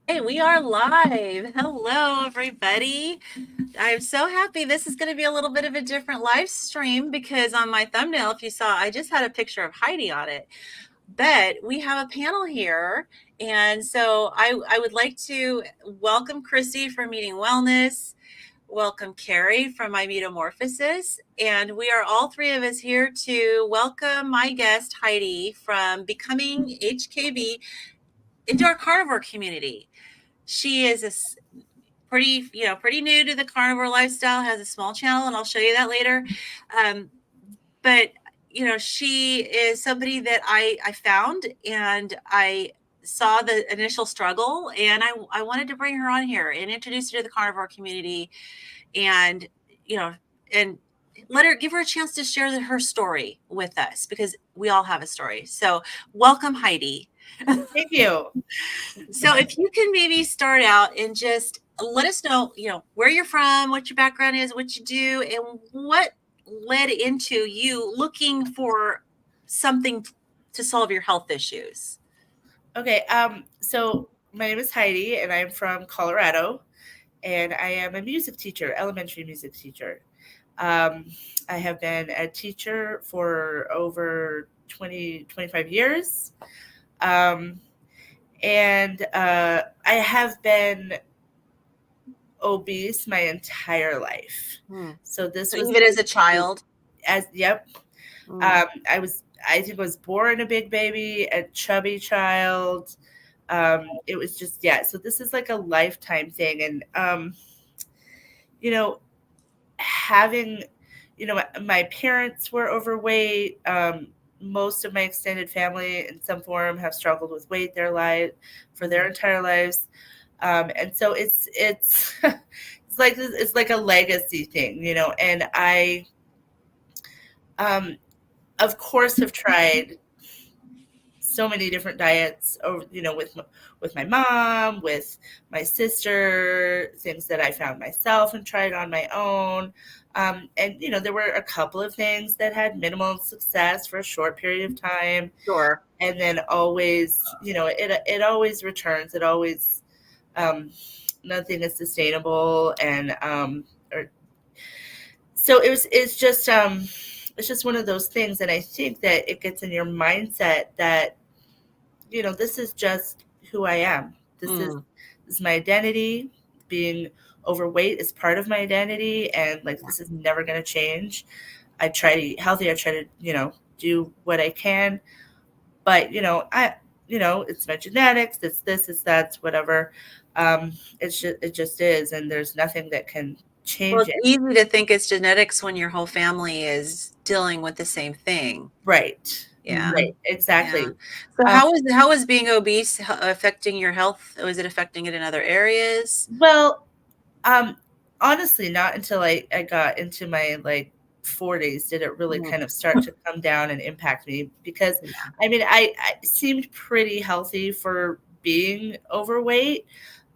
Hey, we are live. Hello, everybody. I'm so happy. This is going to be a little bit of a different live stream because on my thumbnail, if you saw, I just had a picture of Heidi on it. But we have a panel here. And so I would like to welcome Christy from Eating Wellness, welcome Carrie from My Metamorphosis. And we are all three of us here to welcome my guest, Heidi, from Becoming HKB into our carnivore community. She is a pretty new to the carnivore lifestyle, has a small channel, and I'll show you that later. But she is somebody that I found, and I saw the initial struggle, and I wanted to bring her on here and introduce her to the carnivore community, and and give her a chance to share her story with us, because we all have a story. So welcome, Heidi. Thank you. So if you can maybe start out and just let us know, where you're from, what your background is, what you do, and what led into you looking for something to solve your health issues. Okay, so my name is Heidi, and I'm from Colorado, and I am a music teacher, elementary music teacher. Um, I have been a teacher for over 25 years, um, and I have been obese my entire life. So this So was even as a child. yep. Mm. I think I was born a big baby, a chubby child. It was just, yeah. So this is like a lifetime thing. And, you know, having, my parents were overweight. Most of my extended family in some form have struggled with weight for their entire lives. And so it's, it's like a legacy thing, and I, um, of course, have tried so many different diets over, with my mom, with my sister, things that I found myself and tried on my own. And there were a couple of things that had minimal success for a short period of time, Sure. and then always, it always returns. It always, nothing is sustainable, and or so it's just one of those things. And I think that it gets in your mindset that this is just who I am. Mm. This is my identity. Being overweight is part of my identity, and like this is never going to change. I try to eat healthy. I try to do what I can, but it's my genetics. It's this. It's that. It's whatever. It just is, and there's nothing that can Well, change it's it. easy to think it's genetics when your whole family is dealing with the same thing. Right. Yeah. Right. Yeah. Exactly. So Um, how is being obese affecting your health? Was it affecting it in other areas? well, Um, honestly, not until I got into my like 40s did it really Mm. kind of start to come down and impact me, because Yeah. I mean I seemed pretty healthy for being overweight,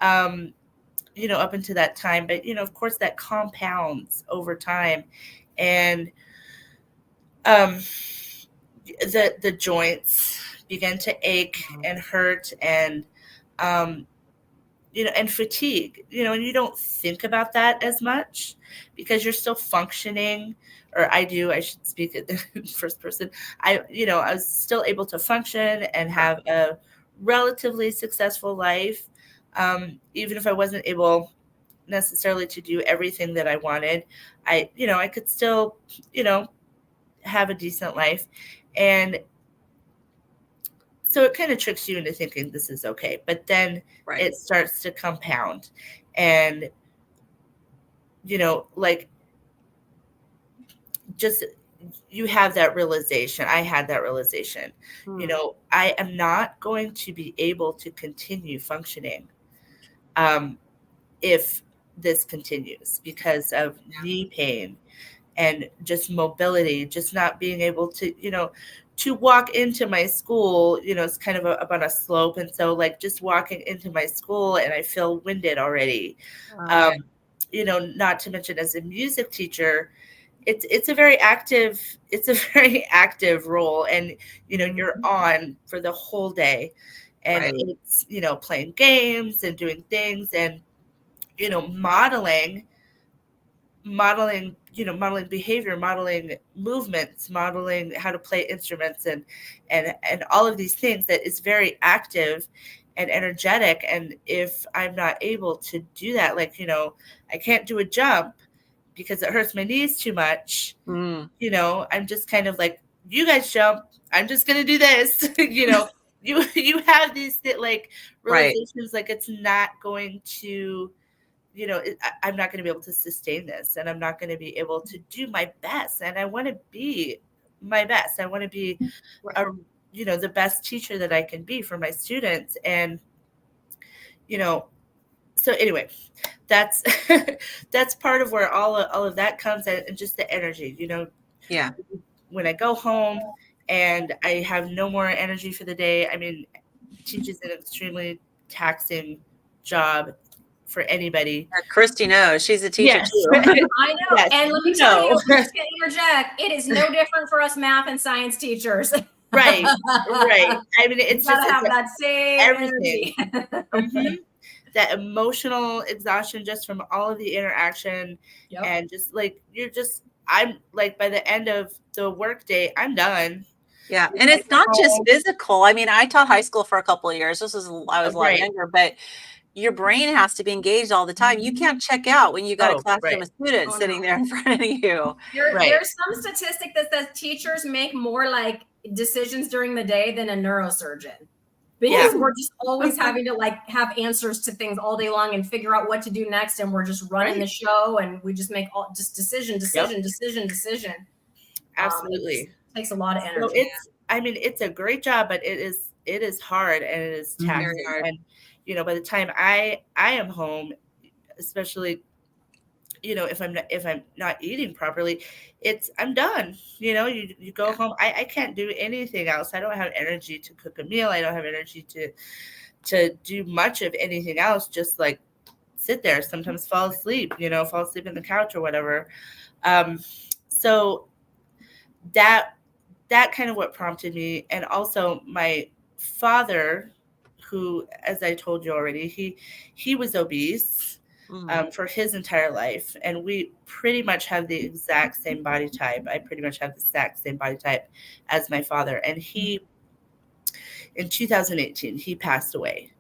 um, up until that time. But of course that compounds over time, and um, the joints began to ache and hurt, and um, and fatigue, and you don't think about that as much because you're still functioning. Or I should speak it in first person. I was still able to function and have a relatively successful life, even if I wasn't able necessarily to do everything that I wanted. I could still, you know, have a decent life. And so it kind of tricks you into thinking this is okay, but then Right. it starts to compound. And like, just, you have that realization. I had that realization. Mm. I am not going to be able to continue functioning, um, if this continues, because of knee pain and just mobility, just not being able to, to walk into my school. It's kind of up on a slope, and so like just walking into my school and I feel winded already. Wow. um, Not to mention, as a music teacher, it's a very active, it's a very active role, and you're Mhm. on for the whole day. and Right. it's, playing games and doing things and, modeling behavior, modeling movements, modeling how to play instruments, and all of these things that is very active and energetic. And if I'm not able to do that, like, I can't do a jump because it hurts my knees too much, Mm. I'm just kind of like, you guys jump, I'm just gonna do this. You have these like Right. realizations, like it's not going to, I'm not going to be able to sustain this, and I'm not going to be able to do my best. And I want to be my best. I want to be a, the best teacher that I can be for my students. And, so anyway, that's, that's part of where all of that comes in, and just the energy, Yeah. when I go home and I have no more energy for the day. I mean, teaching is an extremely taxing job for anybody. Christy knows. She's a teacher Yes. too. I know. Yes, And let me tell you, I'm just going to interject. It is no different for us math and science teachers. Right. I mean, it's gotta just have that same everything. energy. That emotional exhaustion just from all of the interaction. Yep. And just like, I'm like, by the end of the workday, I'm done. Yeah. And it's not just physical. I mean, I taught high school for a couple of years. I was a lot Right. younger, but your brain has to be engaged all the time. You can't check out when you got a classroom of students sitting there in front of you. There's some statistic that says teachers make more like decisions during the day than a neurosurgeon, because we're just always having to like have answers to things all day long and figure out what to do next, and we're just running the show, and we just make decision. Absolutely. It takes a lot of energy. So it's a great job, but it is hard, and it is taxing. And by the time I am home, especially, if I'm not eating properly, I'm done. You go home. I can't do anything else. I don't have energy to cook a meal. I don't have energy to do much of anything else. Just like sit there, sometimes fall asleep in the couch or whatever. So that kind of what prompted me. And also my father, who, as I told you already, he was obese for his entire life. And we pretty much have the exact same body type. I pretty much have the exact same body type as my father. And in 2018, he passed away.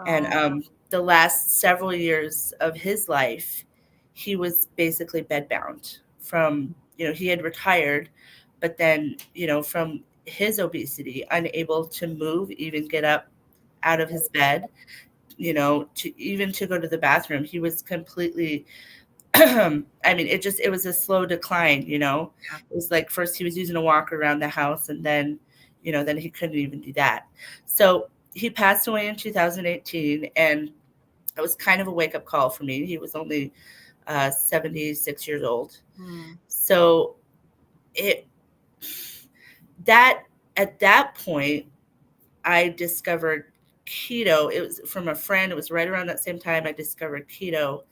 And the last several years of his life, he was basically bedbound from, he had retired, but then, from his obesity, unable to move, even get up out of his bed, to go to the bathroom. He was completely, I mean, it was a slow decline, It was like, first he was using a walker around the house, and then, then he couldn't even do that. So he passed away in 2018, and it was kind of a wake-up call for me. He was only 76 years old. So at that point, I discovered keto. It was from a friend. It was right around that same time I discovered keto,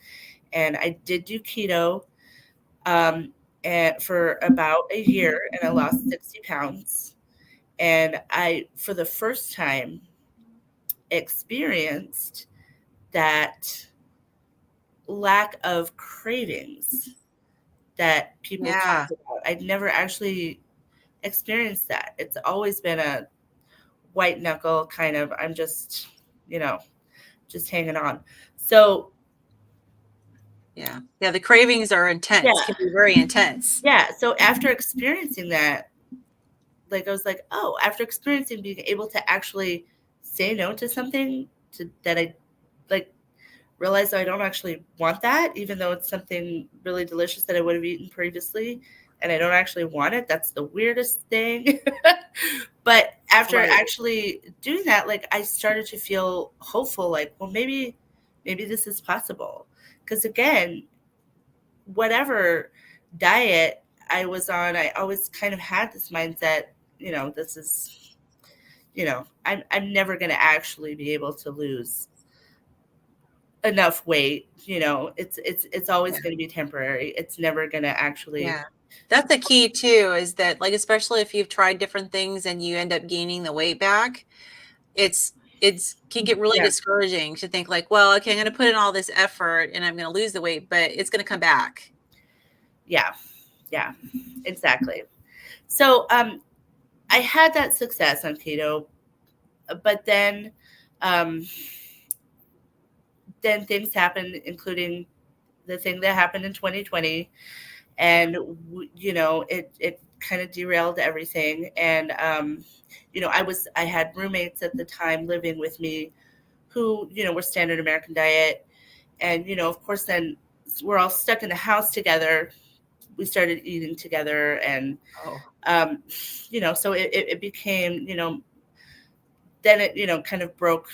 and I did do keto and for about a year, and I lost 60 pounds. And I, for the first time, experienced that lack of cravings that people talk about. I'd never actually experienced that. It's always been a white knuckle kind of, I'm just, just hanging on. So the cravings are intense. Can be very intense. So after experiencing that, like, I was like, oh, after experiencing being able to actually say no to something that I like, realize I don't actually want that, even though it's something really delicious that I would have eaten previously, and I don't actually want it. That's the weirdest thing. But after actually doing that, like, I started to feel hopeful, like, well, maybe this is possible. Because again, whatever diet I was on, I always kind of had this mindset, this is, I'm never going to actually be able to lose enough weight. It's always going to be temporary. It's never going to actually. That's the key too, is that, like, especially if you've tried different things and you end up gaining the weight back, it's it's can get really Yeah. discouraging to think like, well, okay, I'm going to put in all this effort and I'm going to lose the weight, but it's going to come back. Yeah, exactly. So I had that success on keto, but then things happened, including the thing that happened in 2020, and it kind of derailed everything. And I had roommates at the time living with me who were standard American diet, and of course then we're all stuck in the house together. We started eating together, and Oh. so it became, then it kind of broke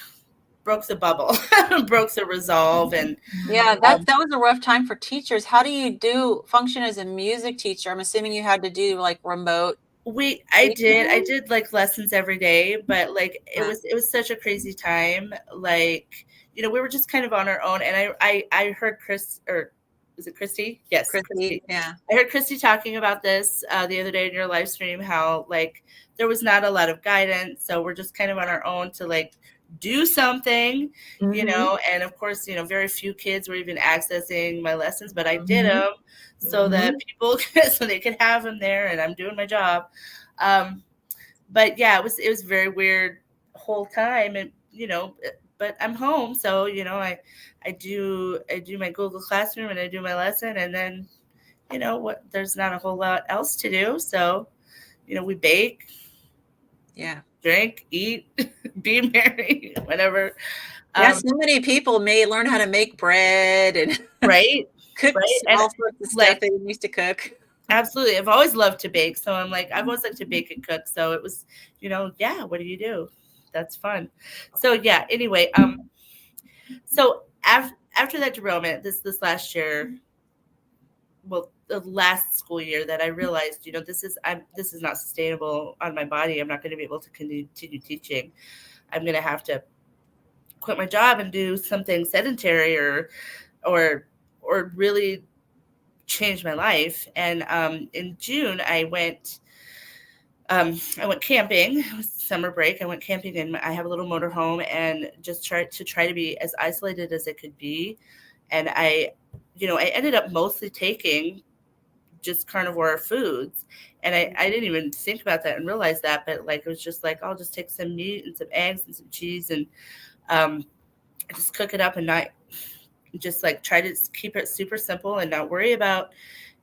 the bubble, broke the resolve. And Yeah, that was a rough time for teachers. How do you function as a music teacher? I'm assuming you had to do like remote. I did like lessons every day, but like it Yeah. was such a crazy time. Like, we were just kind of on our own. And I heard Chris, or is it Christy? Yes, Christy, yeah. I heard Christy talking about this the other day in your live stream, how like there was not a lot of guidance. So we're just kind of on our own to like do something, and of course, very few kids were even accessing my lessons, but I did them so that people so they could have them there, and I'm doing my job. But yeah, it was very weird whole time. And but I'm home, so I do my Google Classroom, and I do my lesson, and then what, there's not a whole lot else to do. So we bake, drink, eat, be merry, whatever. Yeah, so many people may learn how to make bread and right, cook and all sorts of stuff they used to cook. Absolutely. I've always loved to bake. So I've always liked to bake and cook. So it was, what do you do? That's fun. So yeah, anyway, so after that derailment, this last year, well, the last school year, that I realized, this is not sustainable on my body. I'm not going to be able to continue teaching. I'm going to have to quit my job and do something sedentary or really change my life. And in June, I went camping. It was summer break. I went camping, and I have a little motorhome, and just tried to be as isolated as it could be. And I ended up mostly taking just carnivore foods. And I didn't even think about that and realize that, but like, it was just like, I'll just take some meat and some eggs and some cheese, and just cook it up, and not just like try to keep it super simple and not worry about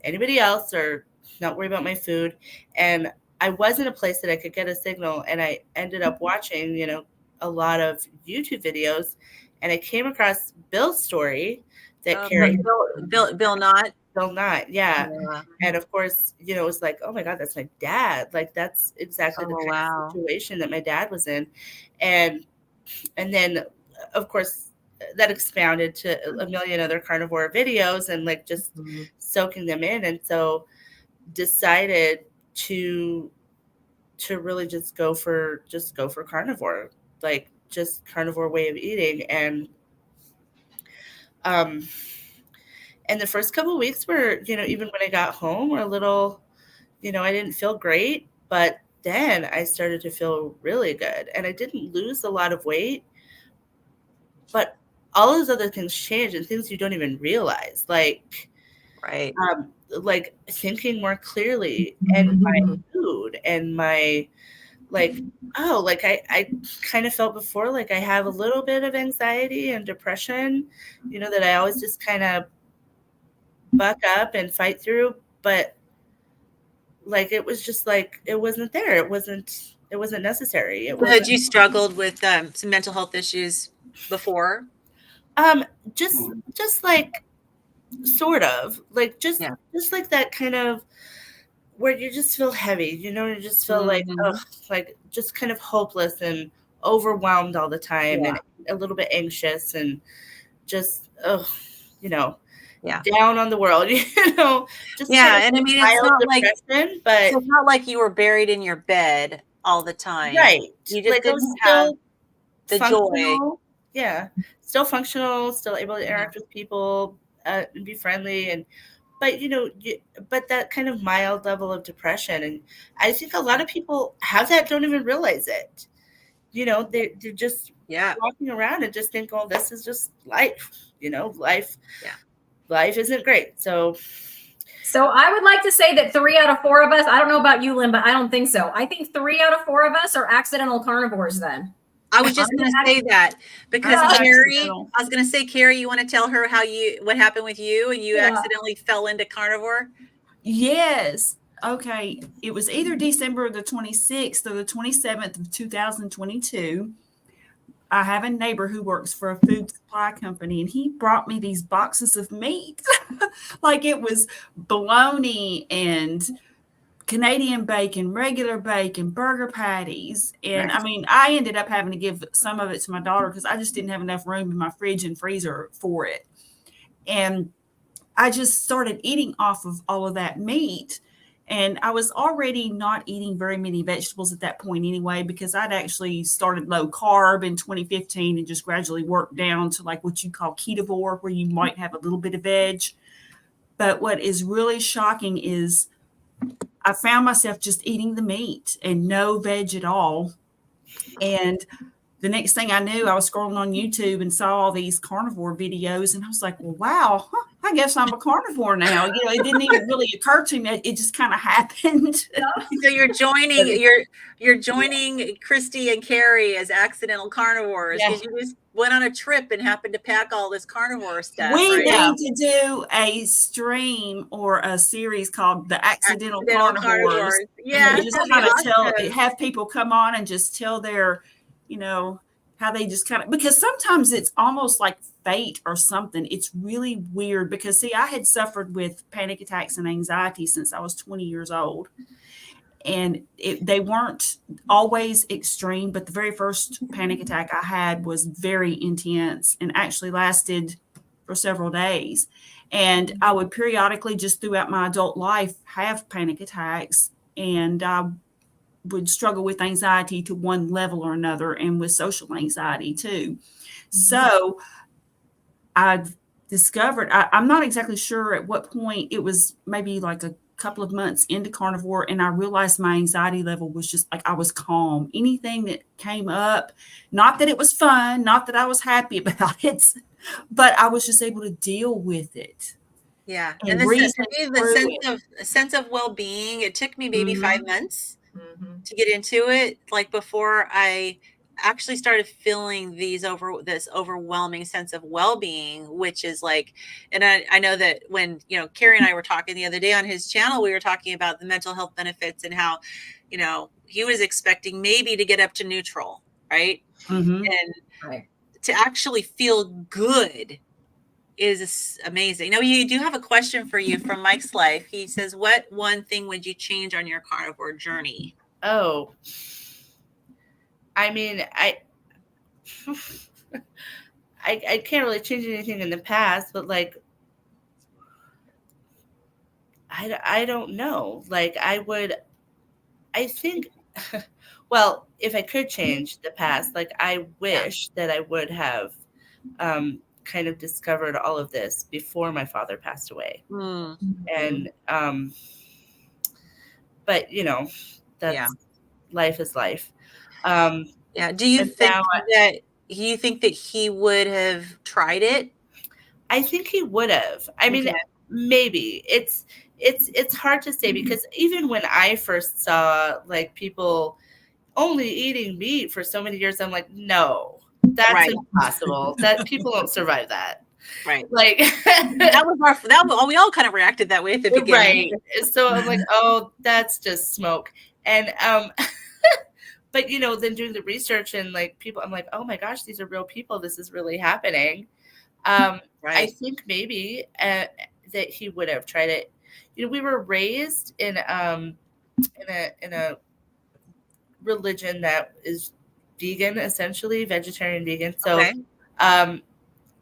anybody else, or not worry about my food. And I was in a place that I could get a signal, and I ended up watching, a lot of YouTube videos, and I came across Bill's story that carried Bill Knott. Bill Knott, yeah. And of course, it was like, oh my God, that's my dad. Like, that's exactly the kind of situation that my dad was in. And then, of course, that expounded to a million other carnivore videos, and like just soaking them in. And so decided to really just go for carnivore, like just carnivore way of eating. And the first couple of weeks were, even when I got home, were a little, I didn't feel great, but then I started to feel really good, and I didn't lose a lot of weight, but all those other things changed, and things you don't even realize, like like thinking more clearly, and my food, and my like, oh, like I kind of felt before, like I have a little bit of anxiety and depression, that I always just kind of buck up and fight through, but like it was just like it wasn't there. It wasn't necessary. Had you struggled with some mental health issues before? Just like sort of like just like that kind of where you just feel heavy, you just feel like, like just kind of hopeless and overwhelmed all the time, and a little bit anxious, and just down on the world, just and I mean, it's not like but it's not like you were buried in your bed all the time, right? You just like didn't have the joy. Still functional, still able to interact with people, and be friendly, but but that kind of mild level of depression. And I think a lot of people have that, don't even realize it. They're just Yeah. walking around and just think, oh, this is just life. Life. Yeah. Life isn't great. So I would like to say that 3 out of 4 of us, I don't know about you, Lynn, but I don't think so. I think 3 out of 4 of us are accidental carnivores then. I was just going to say that because I'm Carrie, accidental. I was going to say, Carrie, you want to tell her what happened with you and you Yeah. accidentally fell into carnivore? Yes. Okay. It was either December the 26th or the 27th of 2022. I have a neighbor who works for a food supply company, and he brought me these boxes of meat. Like it was bologna and Canadian bacon, regular bacon, burger patties. And I mean, I ended up having to give some of it to my daughter because I just didn't have enough room in my fridge and freezer for it. And I just started eating off of all of that meat. And I was already not eating very many vegetables at that point anyway, because I'd actually started low carb in 2015 and just gradually worked down to like what you call ketovore, where you might have a little bit of veg. But what is really shocking is I found myself just eating the meat and no veg at all. And the next thing I knew, I was scrolling on YouTube and saw all these carnivore videos, and I was like, well, wow, I guess I'm a carnivore now. It didn't even really occur to me. It just kind of happened. So you're joining Christy and Carrie as accidental carnivores because you just went on a trip and happened to pack all this carnivore stuff. We right? need to do a stream or a series called The Accidental Carnivores. Yeah, And just kind of have people come on and just tell their, how they just kind of, because sometimes it's almost like fate or something. It's really weird because, see, I had suffered with panic attacks and anxiety since I was 20 years old. And they weren't always extreme, but the very first panic attack I had was very intense and actually lasted for several days. And I would periodically, just throughout my adult life, have panic attacks, and I would struggle with anxiety to one level or another, and with social anxiety too. So I've discovered, I'm not exactly sure at what point, it was maybe like a couple of months into carnivore, and I realized my anxiety level was just like, I was calm. Anything that came up, not that it was fun, not that I was happy about it, but I was just able to deal with it. Yeah. And the sense of well-being, it took me maybe 5 months to get into it. Like before I actually started feeling this overwhelming sense of well-being, which is like, and I know that when, Carrie and I were talking the other day on his channel, we were talking about the mental health benefits and how, he was expecting maybe to get up to neutral. Right. Mm-hmm. And to actually feel good is amazing. Now, you do have a question for you from Mike's Life. He says, what one thing would you change on your carnivore journey? Oh, I mean, I can't really change anything in the past, but like, I don't know. Like I think, well, if I could change the past, like I wish that I would have kind of discovered all of this before my father passed away. And, but that's life is life. Do you think that he would have tried it? I think he would have. I mean, maybe it's hard to say, because even when I first saw like people only eating meat for so many years, I'm like, no, that's impossible. That people don't survive that. Right. Like we all kind of reacted that way at the beginning. Right. So I'm like, oh, that's just smoke. And but then doing the research and like people, I'm like, oh my gosh, these are real people. This is really happening. I think maybe that he would have tried it. We were raised in a religion that is vegan, essentially vegetarian vegan. So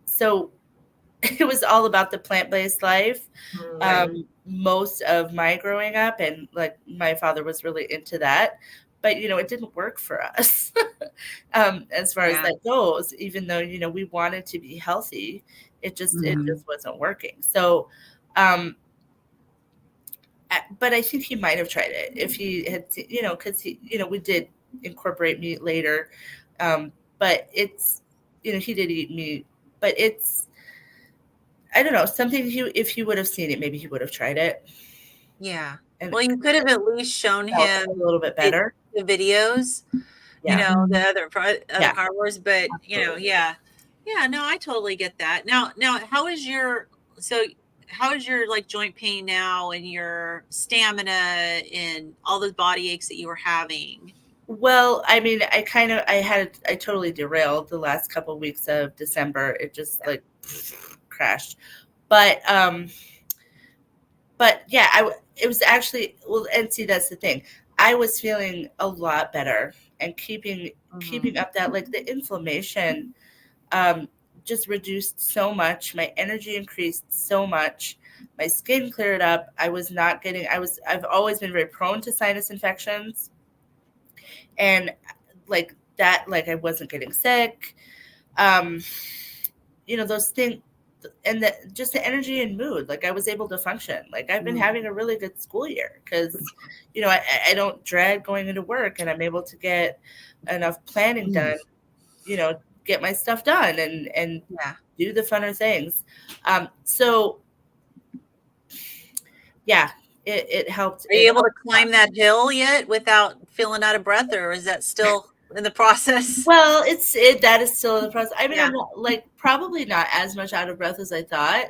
so it was all about the plant-based life. Most of my growing up, and like my father was really into that, but it didn't work for us as far as that goes. Even though we wanted to be healthy, it just wasn't working. So but I think he might have tried it if he had, because we did incorporate meat later, but it's, he did eat meat, but it's, I don't know, something if he would have seen it, maybe he would have tried it. Yeah. And Well, you could have at least shown felt him a little bit better. the videos, Yeah. the other Yeah. carnivores, but yeah. Yeah, no, I totally get that. Now how is your like joint pain now and your stamina and all those body aches that you were having? Well, I mean, I totally derailed the last couple of weeks of December. It just like crashed. But yeah, it was actually, well, and see, that's the thing. I was feeling a lot better, and keeping up that, like, the inflammation just reduced so much. My energy increased so much. My skin cleared up. I've always been very prone to sinus infections, and like that, like I wasn't getting sick. Those things, and just the energy and mood, like I was able to function. Like I've been having a really good school year because, I don't dread going into work, and I'm able to get enough planning done, get my stuff done and do the funner things. So yeah, it helped. Are you able to climb that hill yet without feeling out of breath, or is that still in the process? Well, that is still in the process. I mean, I'm not, like, probably not as much out of breath as I thought.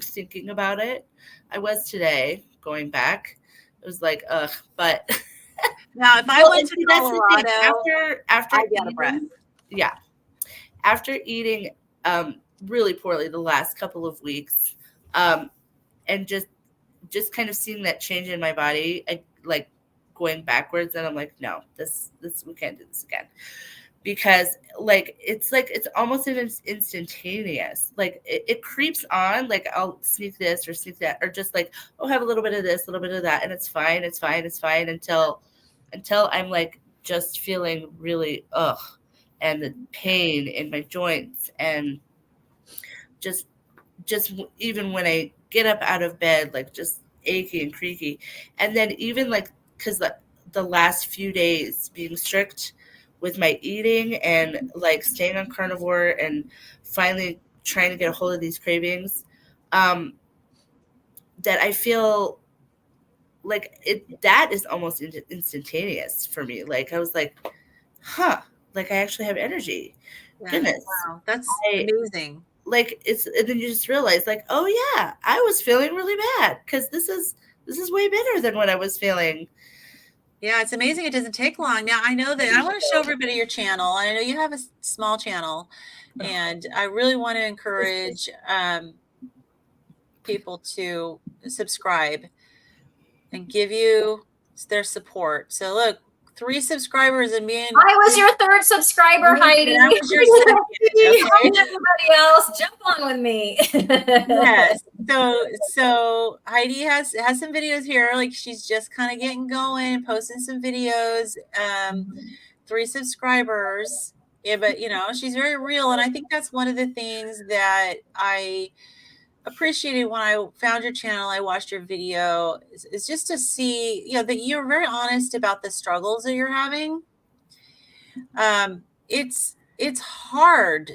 Thinking about it, I was today going back. It was like, ugh. But now, if I went to Colorado, after I'd be out of breath. Yeah, after eating really poorly the last couple of weeks, and just kind of seeing that change in my body, I like going backwards, and I'm like, no, this we can't do this again, because it's almost instantaneous. Like it creeps on. Like I'll sneak this or sneak that, or just like, oh, have a little bit of this, a little bit of that, and it's fine until I'm like just feeling really and the pain in my joints, and just even when I get up out of bed, like just achy and creaky. And then even like, because the last few days being strict with my eating and like staying on carnivore and finally trying to get a hold of these cravings, that I feel like that is almost instantaneous for me. Like I was like, like I actually have energy. Yeah. Goodness. Wow, that's amazing. Like and then you just realize, like, oh yeah, I was feeling really bad because this is way better than what I was feeling. Yeah, it's amazing. It doesn't take long. Now, I know that I want to show everybody your channel. I know you have a small channel, and I really want to encourage people to subscribe and give you their support. So look, 3 subscribers, and me and I was your 3rd subscriber, Heidi. I was your second. Okay? Everybody else, jump on with me. Yes. So Heidi has some videos here. Like she's just kind of getting going, posting some videos. 3 subscribers. Yeah, but she's very real, and I think that's one of the things that I appreciated when I found your channel. I watched your video. Is just to see, that you're very honest about the struggles that you're having. It's hard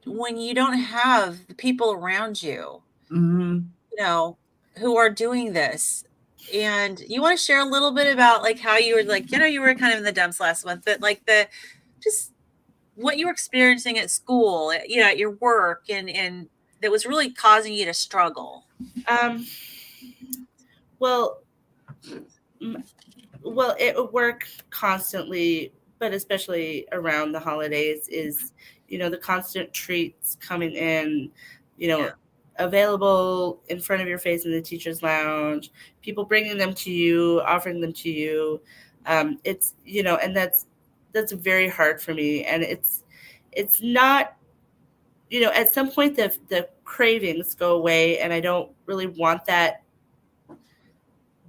when you don't have the people around you, who are doing this. And you want to share a little bit about like how you were like, you were kind of in the dumps last month, but like just what you were experiencing at school, at your work, and that was really causing you to struggle. Well, it work constantly, but especially around the holidays is, the constant treats coming in, available in front of your face in the teacher's lounge, people bringing them to you, offering them to you. It's, and that's very hard for me. And it's not, at some point the cravings go away, and I don't really want that.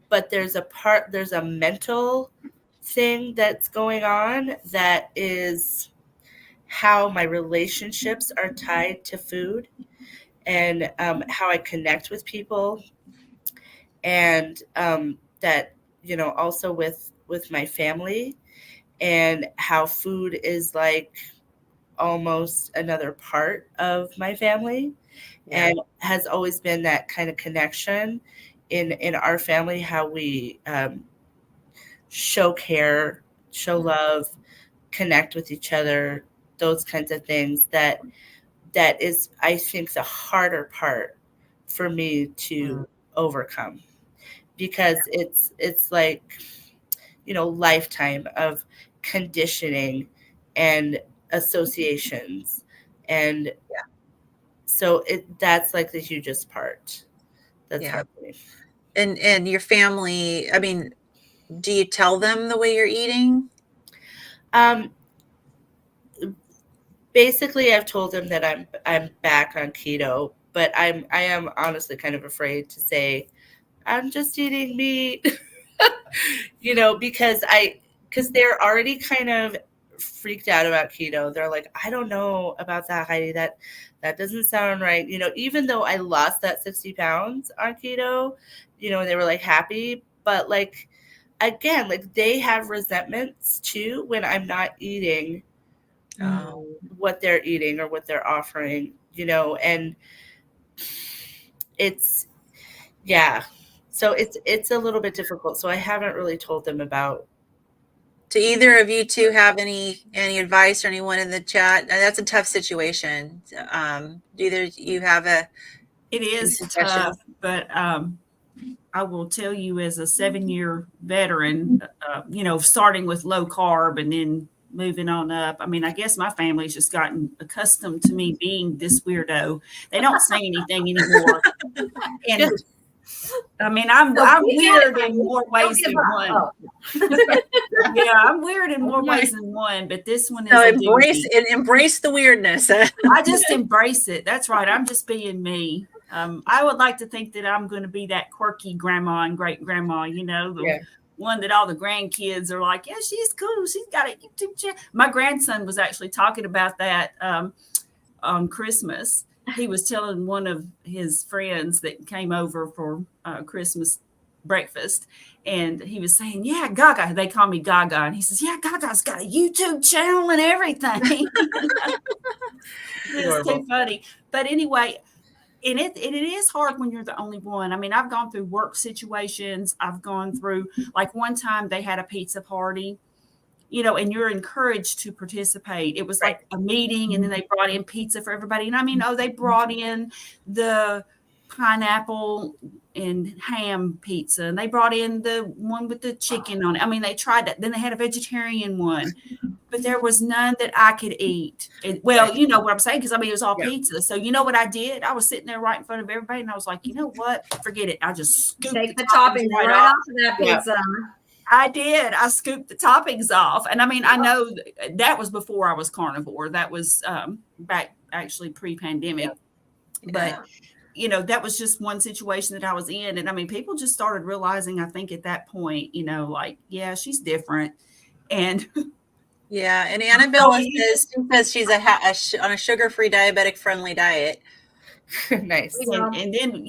But there's a mental thing that's going on that is how my relationships are tied to food, and how I connect with people, and that, also with my family. and how food is like almost another part of my family, Yeah. and has always been that kind of connection in our family, how we show care, show love, connect with each other, those kinds of things. That is, I think, the harder part for me to overcome, because it's like, lifetime of conditioning and associations, and so that's like the hugest part that's Yeah. hard for me. And your family, I mean, do you tell them the way you're eating? Basically, I've told them that I'm back on keto, but I am honestly kind of afraid to say I'm just eating meat, because they're already kind of freaked out about keto. They're like, I don't know about that, Heidi. That doesn't sound right. Even though I lost that 60 pounds on keto, and they were like happy, but like, again, like they have resentments too when I'm not eating what they're eating or what they're offering, and it's, yeah. So it's a little bit difficult. So I haven't really told them about. Do either of you two have any advice, or anyone in the chat? That's a tough situation. Do either you have It is suggestions? tough, but I will tell you, as a 7-year veteran, starting with low carb and then moving on up. I mean, I guess my family's just gotten accustomed to me being this weirdo. They don't say anything anymore. And I mean, I'm weird in more ways than one. Yeah, I'm weird in more ways than one, but this one is So a embrace the weirdness. I just embrace it. That's right. I'm just being me. I would like to think that I'm going to be that quirky grandma and great grandma, the one that all the grandkids are like, yeah, she's cool. She's got a YouTube channel. My grandson was actually talking about that on Christmas. He was telling one of his friends that came over for Christmas breakfast, and he was saying, yeah, Gaga, they call me Gaga, and he says, yeah, Gaga's got a YouTube channel and everything. It's too funny. But anyway, and it is hard when you're the only one. I mean, I've gone through work situations. I've gone through, like, one time they had a pizza party, and you're encouraged to participate. It was like a meeting, and then they brought in pizza for everybody. And I mean, they brought in the pineapple and ham pizza, and they brought in the one with the chicken on it. I mean, they tried that. Then they had a vegetarian one, but there was none that I could eat. Well, you know what I'm saying? Because I mean, it was all pizza. So you know what I did? I was sitting there right in front of everybody, and I was like, you know what? Forget it. I just scooped the toppings right off of that pizza. I did. I scooped the toppings off. And I mean, I know that was before I was carnivore. That was back actually pre-pandemic. But, that was just one situation that I was in. And I mean, people just started realizing, I think at that point, like, yeah, she's different. And yeah. And Annabella says she's on a sugar-free, diabetic-friendly diet. Nice. And then,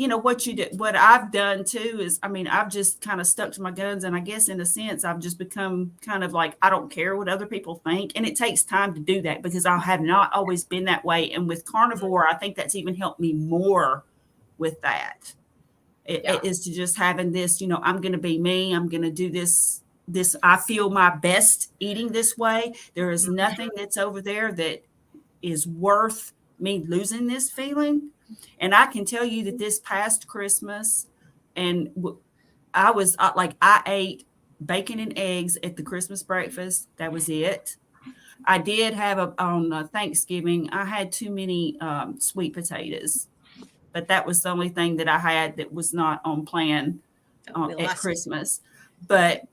what I've done too is, I mean, I've just kind of stuck to my guns. And I guess in a sense, I've just become kind of like, I don't care what other people think. And it takes time to do that, because I have not always been that way. And with carnivore, I think that's even helped me more with that. It is to just having this, I'm going to be me. I'm going to do this. I feel my best eating this way. There is nothing that's over there that is worth me losing this feeling. And I can tell you that this past Christmas, and I ate bacon and eggs at the Christmas breakfast. That was it. I did have on Thanksgiving, I had too many sweet potatoes, but that was the only thing that I had that was not on plan at Christmas. But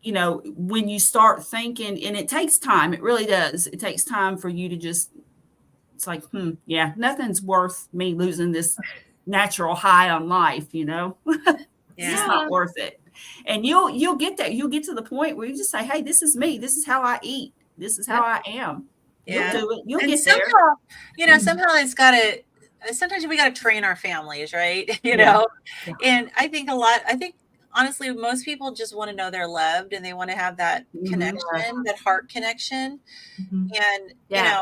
when you start thinking, and it takes time, it really does. It takes time for you to just, it's like, nothing's worth me losing this natural high on life, It's just not worth it. And you'll get there. You'll get to the point where you just say, hey, this is me. This is how I eat. This is how I am. You'll do it. You'll get there. Somehow it's got to, sometimes we got to train our families, right? And I think honestly, most people just want to know they're loved and they want to have that connection, that heart connection. And, you know,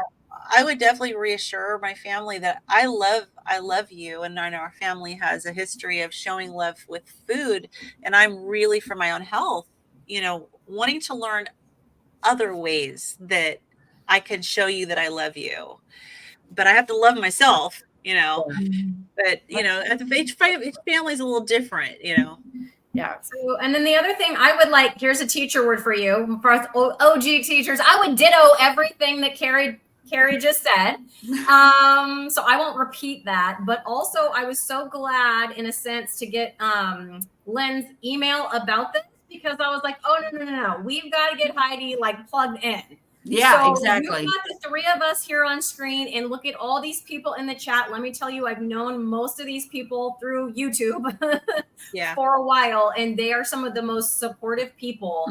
I would definitely reassure my family that I love you. And I know our family has a history of showing love with food. And I'm really, for my own health, you know, wanting to learn other ways that I can show you that I love you. But I have to love myself, you know. But, you know, each family is a little different, you know. Yeah. So, and then the other thing I would like, here's a teacher word for you, for us OG teachers. I would ditto everything that Carrie just said. So I won't repeat that, but also I was so glad in a sense to get Lynn's email about this, because I was like, oh, no. We've got to get Heidi like plugged in. Yeah, so exactly. You've got the three of us here on screen, and look at all these people in the chat. Let me tell you, I've known most of these people through YouTube for a while, and they are some of the most supportive people.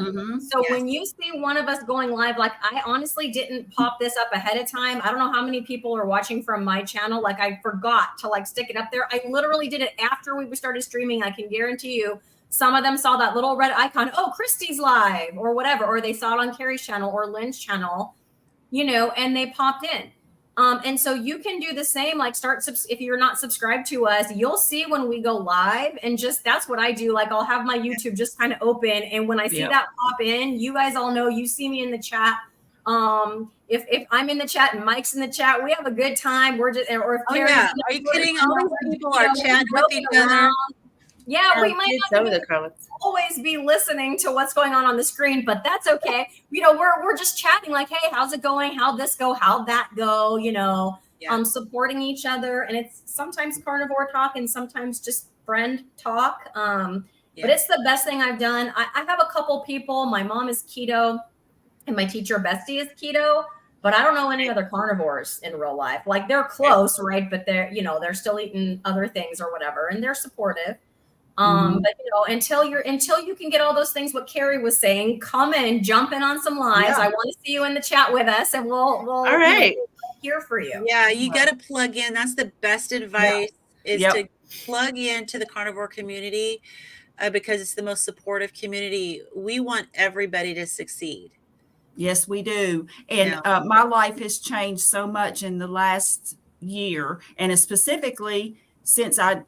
So when you see one of us going live, like I honestly didn't pop this up ahead of time. I don't know how many people are watching from my channel. Like I forgot to like stick it up there. I literally did it after we started streaming. I can guarantee you, some of them saw that little red icon, oh, Christy's live or whatever, or they saw it on Carrie's channel or Lynn's channel, you know, and they popped in. And so you can do the same, like if you're not subscribed to us, you'll see when we go live, and just, that's what I do. Like I'll have my YouTube just kind of open. And when I see that pop in, you guys all know, you see me in the chat. If I'm in the chat and Mike's in the chat, we have a good time. We're just, or if Carrie's are you kidding? All these people are chatting with each other. Yeah, we might not always be listening to what's going on the screen, but that's okay. You know, we're just chatting like, hey, how's it going? How'd this go? How'd that go? You know, supporting each other. And it's sometimes carnivore talk and sometimes just friend talk. But it's the best thing I've done. I have a couple people. My mom is keto and my teacher bestie is keto, but I don't know any other carnivores in real life. Like they're close, right? But they're, you know, they're still eating other things or whatever, and they're supportive. But you know, until you can get all those things, what Carrie was saying, come in, jump in on some lives. I want to see you in the chat with us, and we'll all right, here for you. Yeah, you got to plug in. That's the best advice is to plug into the carnivore community, because it's the most supportive community. We want everybody to succeed. Yes, we do. And my life has changed so much in the last year, and specifically since I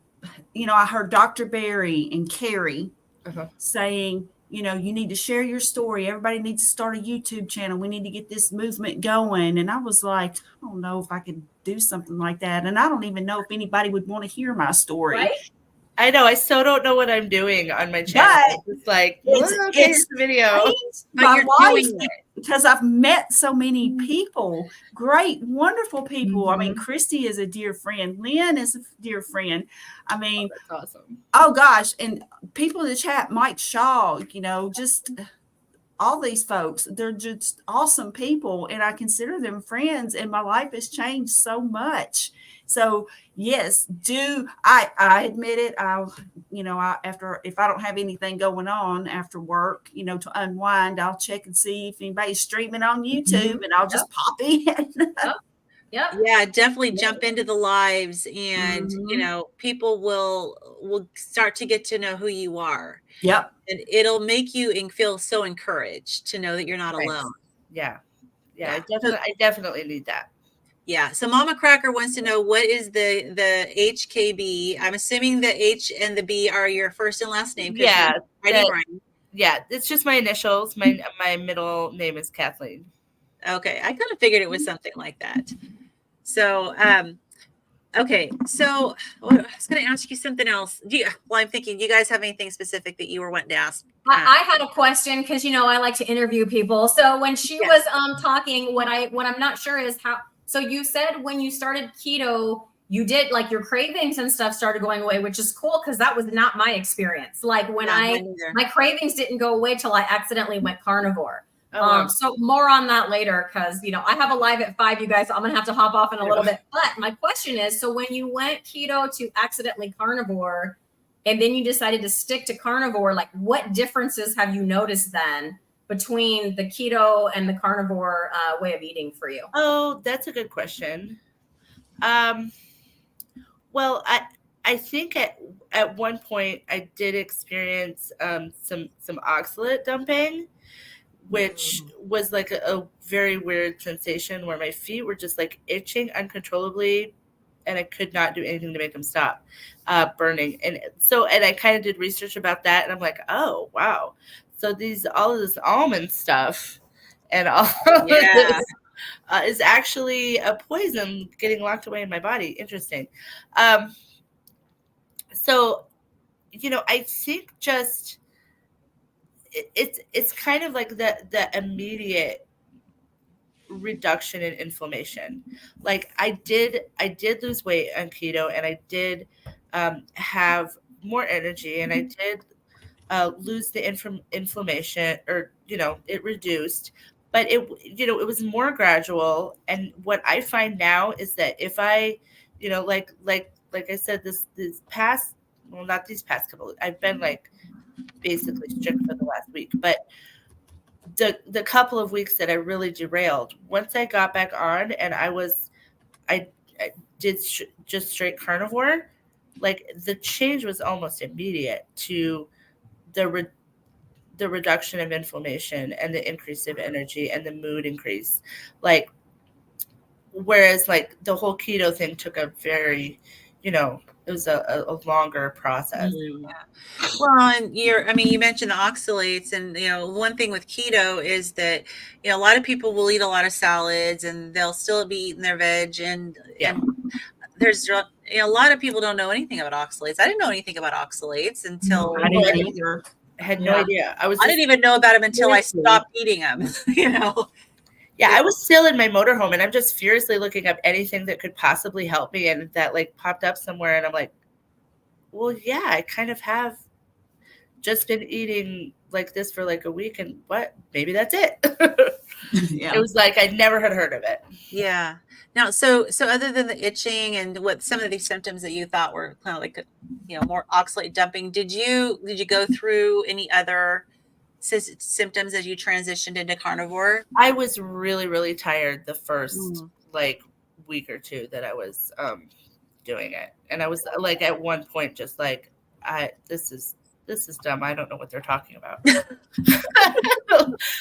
heard Dr. Barry and Carrie saying, you know, you need to share your story. Everybody needs to start a YouTube channel. We need to get this movement going. And I was like, I don't know if I could do something like that. And I don't even know if anybody would want to hear my story. Right? I know. I still don't know what I'm doing on my channel. It's like, it's the video. But you're doing it. Because I've met so many people, great, wonderful people. I mean, Christy is a dear friend. Lynn is a dear friend. I mean, that's awesome. Oh gosh. And people in the chat, Mike Shaw, you know, just all these folks, they're just awesome people. And I consider them friends, and my life has changed so much. So yes, I admit it. If I don't have anything going on after work, you know, to unwind, I'll check and see if anybody's streaming on YouTube, and I'll just pop in. Yeah, definitely jump into the lives, and you know, people will start to get to know who you are. Yep. And it'll make you feel so encouraged to know that you're not alone. Yeah. I definitely need that. Yeah. So Mama Cracker wants to know, what is the HKB? I'm assuming the H and the B are your first and last name. Yeah. Bryan. Yeah. It's just my initials. My middle name is Kathleen. Okay. I kind of figured it was something like that. So, okay. So I was going to ask you something else. I'm thinking, do you guys have anything specific that you were wanting to ask? I had a question, because, you know, I like to interview people. So when she was talking, what I'm not sure is how. So you said when you started keto, you did like your cravings and stuff started going away, which is cool, because that was not my experience. Like when my cravings didn't go away till I accidentally went carnivore. So more on that later, because, you know, I have a live at 5, you guys. So I'm gonna have to hop off in a little bit. But my question is, so when you went keto to accidentally carnivore, and then you decided to stick to carnivore, like what differences have you noticed then between the keto and the carnivore way of eating for you? Oh, that's a good question. Well, I I think at one point I did experience some oxalate dumping, which was like a very weird sensation where my feet were just like itching uncontrollably, and I could not do anything to make them stop burning. And I kind of did research about that, and I'm like, oh wow, so all of this almond stuff and all of this is actually a poison getting locked away in my body. Interesting. So, I think just it's kind of like the immediate reduction in inflammation. Like I did lose weight on keto, and I did have more energy, and I did lose the inflammation, or it reduced, but it was more gradual. And what I find now is that if I, like I said, this past, well, not these past couple, I've been like basically strict for the last week, but the couple of weeks that I really derailed, once I got back on and I did just straight carnivore, like the change was almost immediate to the reduction of inflammation and the increase of energy and the mood increase. Like, whereas like the whole keto thing took a very, it was a longer process. Yeah. Well, and you mentioned the oxalates, and one thing with keto is that a lot of people will eat a lot of salads and they'll still be eating their veg, and there's a lot of people don't know anything about oxalates. I didn't know anything about oxalates until I didn't either. I had no idea. I didn't even know about them until I stopped eating them. Yeah, I was still in my motorhome, and I'm just furiously looking up anything that could possibly help me, and that like popped up somewhere, and I'm like, well, yeah, I kind of have just been eating like this for like a week, and maybe that's it. Yeah. It was like I never had heard of it. Yeah. Now, so other than the itching and what some of these symptoms that you thought were kind of like, more oxalate dumping, did you go through any other symptoms as you transitioned into carnivore? I was really, really tired the first like week or two that I was doing it, and I was like at one point just like, this is dumb. I don't know what they're talking about.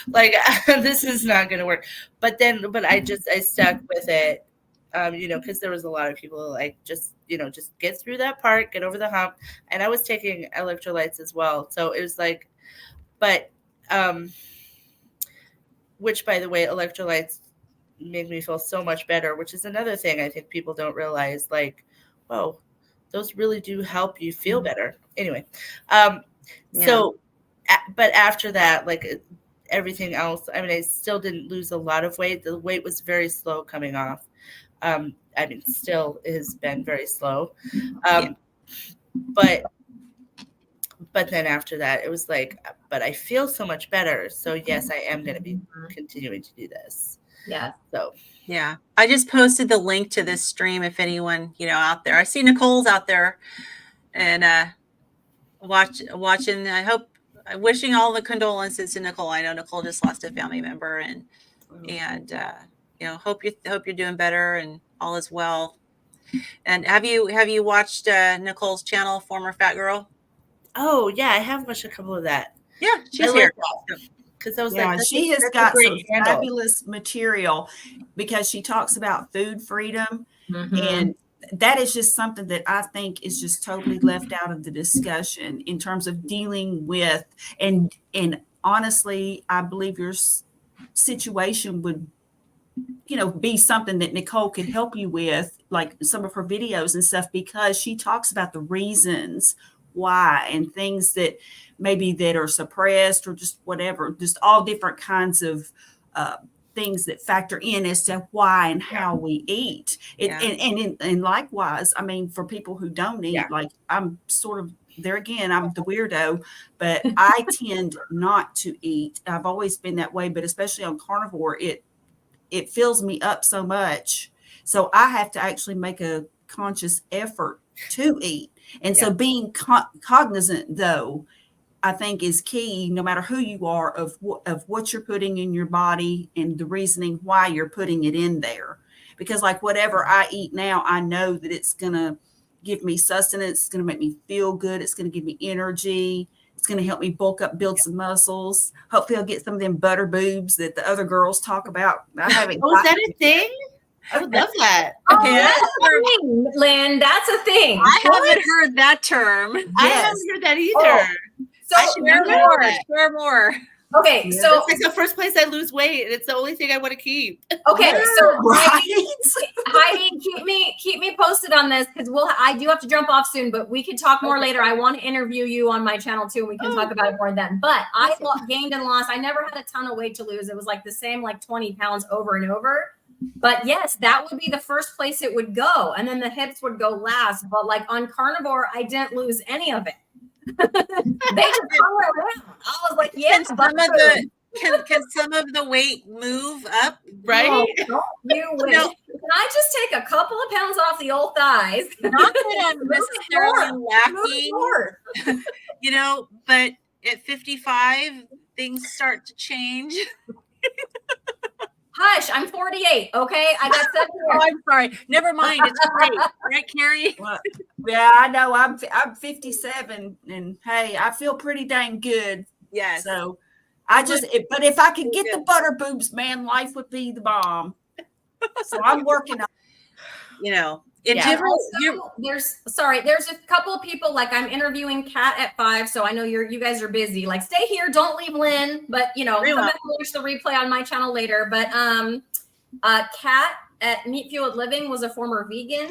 Like this is not going to work. But I stuck with it, because there was a lot of people like just get through that part, get over the hump, and I was taking electrolytes as well. So it was like, but which by the way, electrolytes made me feel so much better, which is another thing I think people don't realize. Like, whoa, those really do help you feel better. Anyway, so, but after that, like everything else, I mean, I still didn't lose a lot of weight. The weight was very slow coming off. I mean, still has been very slow. But then after that, it was like, but I feel so much better. So yes, I am going to be continuing to do this. Yeah. So. Yeah. I just posted the link to this stream. If anyone, out there, I see Nicole's out there and, watching. I'm wishing all the condolences to Nicole. I know Nicole just lost a family member, and hope you're doing better and all is well. And have you watched Nicole's channel, Former Fat Girl? Oh yeah, I have watched a couple of that. Yeah, she's here. Because I was she has got some fabulous material, because she talks about food freedom, and that is just something that I think is just totally left out of the discussion in terms of dealing with, and honestly, I believe your situation would, be something that Nicole could help you with, like some of her videos and stuff, because she talks about the reasons why and things that maybe that are suppressed or just whatever, just all different kinds of things that factor in as to why and how we eat it. And likewise, I mean, for people who don't eat, like I'm sort of there again, I'm the weirdo, but I tend not to eat. I've always been that way, but especially on carnivore, it fills me up so much. So I have to actually make a conscious effort to eat. And so being cognizant, though, I think is key, no matter who you are, of what you're putting in your body and the reasoning why you're putting it in there. Because like whatever I eat now, I know that it's going to give me sustenance. It's going to make me feel good. It's going to give me energy. It's going to help me bulk up, build some muscles. Hopefully I'll get some of them butter boobs that the other girls talk about. I haven't. Oh, is that a thing? I would love that. Oh, Yeah. that's a thing, Lynn. That's a thing. I haven't heard that term. I Yes. haven't heard that either. Oh. So I should Share know more. that. Share more. okay, Yeah. so It's like the first place I lose weight, and it's the only thing I want to keep. okay, so Right? Heidi, keep me posted on this because I do have to jump off soon, but we could talk more later. I want to interview you on my channel too, and we can talk about it more then. But I gained and lost. I never had a ton of weight to lose. It was like the same, like 20 pounds over and over. But yes, that would be the first place it would go, and then the hips would go last. But like on Carnivore, I didn't lose any of it. They just hung around. I was like, yes, Can some of the weight move up? Right? No, you wish. No. Can I just take a couple of pounds off the old thighs? Not that I'm necessarily Move lacking, north. you know, but at 55, things start to change. Hush, I'm 48. Okay, I got 7 Oh, years. I'm sorry. Never mind. It's great. Right, Carrie? Well, yeah, I know. I'm 57, and hey, I feel pretty dang good. Yes. So but if I could get the butter boobs, man, life would be the bomb. So I'm working on. You know, and Yeah. do you ever- Also, there's a couple of people, like I'm interviewing Kat at 5, so I know you guys are busy. Like, stay here, don't leave Lynn, but you know, Real come up. back and watch the replay on my channel later. But Kat at Meat Fueled Living was a former vegan,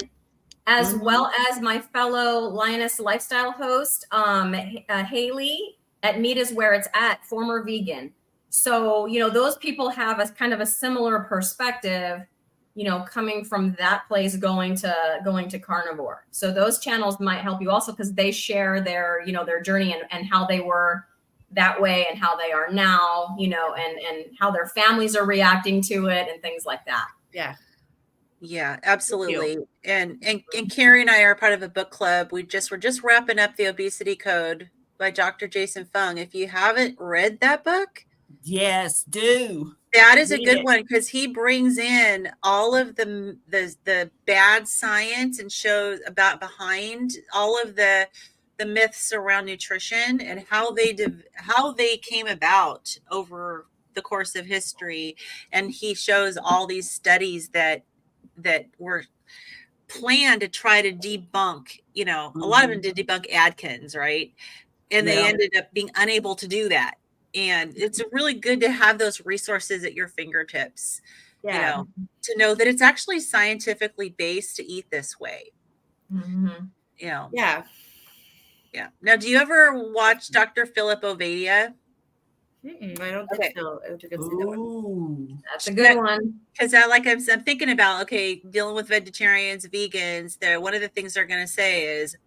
as well as my fellow Lioness Lifestyle host, Haley at Meat Is Where It's At, former vegan. So, you know, those people have a kind of a similar perspective, you know, coming from that place going to carnivore. So those channels might help you also because they share their, you know, their journey and how they were that way and how they are now, you know, and how their families are reacting to it and things like that. Yeah. Yeah, absolutely. And Carrie and I are part of a book club. We're just wrapping up The Obesity Code by Dr. Jason Fung. If you haven't read that book, Yes, do. that is a Read good it. one because he brings in all of the bad science and shows about behind all of the myths around nutrition and how they came about over the course of history. And he shows all these studies that were planned to try to debunk, you know, a lot of them did debunk Adkins, right? And they ended up being unable to do that. And it's really good to have those resources at your fingertips, you know, to know that it's actually scientifically based to eat this way. Mm-hmm. You know. Yeah. Yeah. Now, do you ever watch Dr. Philip Ovadia? I don't think so. I don't think I've seen that one. Ooh. That's a good one. Because I'm thinking about, okay, dealing with vegetarians, vegans, one of the things they're going to say is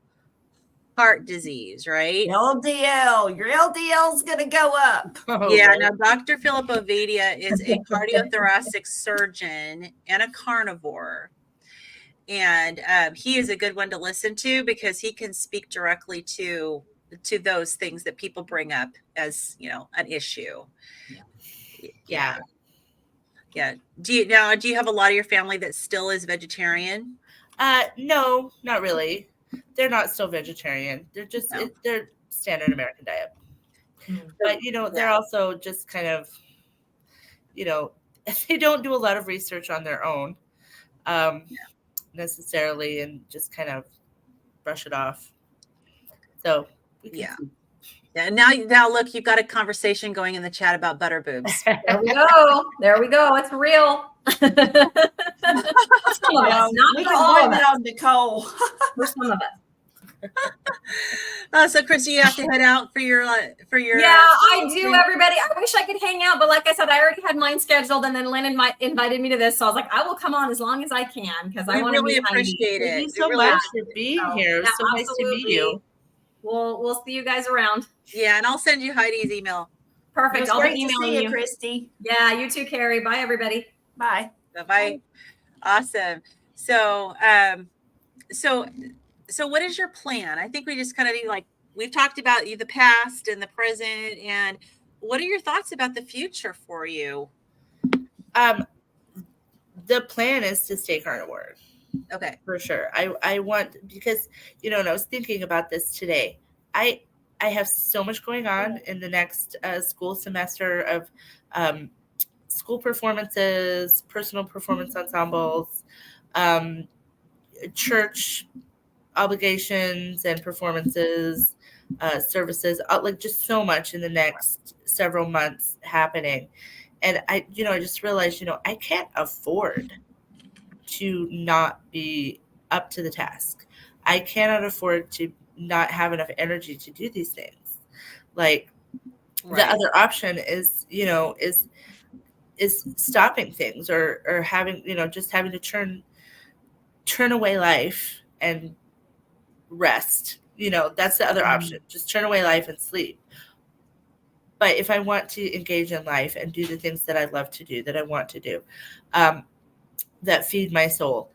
heart disease, right? LDL, your LDL is going to go up. Oh, Yeah. right. Now, Dr. Philip Ovadia is a cardiothoracic surgeon and a carnivore. And he is a good one to listen to because he can speak directly to those things that people bring up as, you know, an issue. Yeah. Yeah. Do you have a lot of your family that still is vegetarian? No, not really. They're not still vegetarian. They're just they're standard American diet. But you know, they're also just kind of, you know, they don't do a lot of research on their own, necessarily, and just kind of brush it off. So Yeah. Now look, you've got a conversation going in the chat about butter boobs. There we go. There we go. It's real. Some of us, not We for can all blame of it us. on Nicole. For some of us. So Christy, you have to head out for your Yeah, I do, everybody. I wish I could hang out, but like I said, I already had mine scheduled, and then Lynn invited me to this, so I was like, I will come on as long as I can because I We want to really meet Heidi. appreciate it. Thank you We so really much for being here. It was so nice to meet you. We'll see you guys around. Yeah, and I'll send you Heidi's email. It Perfect. was I'll great be to see emailing you, you. Christy. Yeah, you too, Carrie. Bye, everybody. Bye. Bye. Awesome. So what is your plan? I think we just kind of we've talked about the past and the present, and what are your thoughts about the future for you? The plan is to stay carnivore. Okay. for sure. I want, because, you know, and I was thinking about this today. I have so much going on in the next school semester of um, school performances, personal performance ensembles, um, church obligations and performances, services, like just so much in the next several months happening. And I, you know, I just realized, you know, I can't afford to not be up to the task. I cannot afford to not have enough energy to do these things. Like the Right. other option is, you know, is stopping things, or having, you know, just having to turn away life and rest. You know, that's the other option. Just turn away life and sleep. But if I want to engage in life and do the things that I love to do, that I want to do, that feed my soul,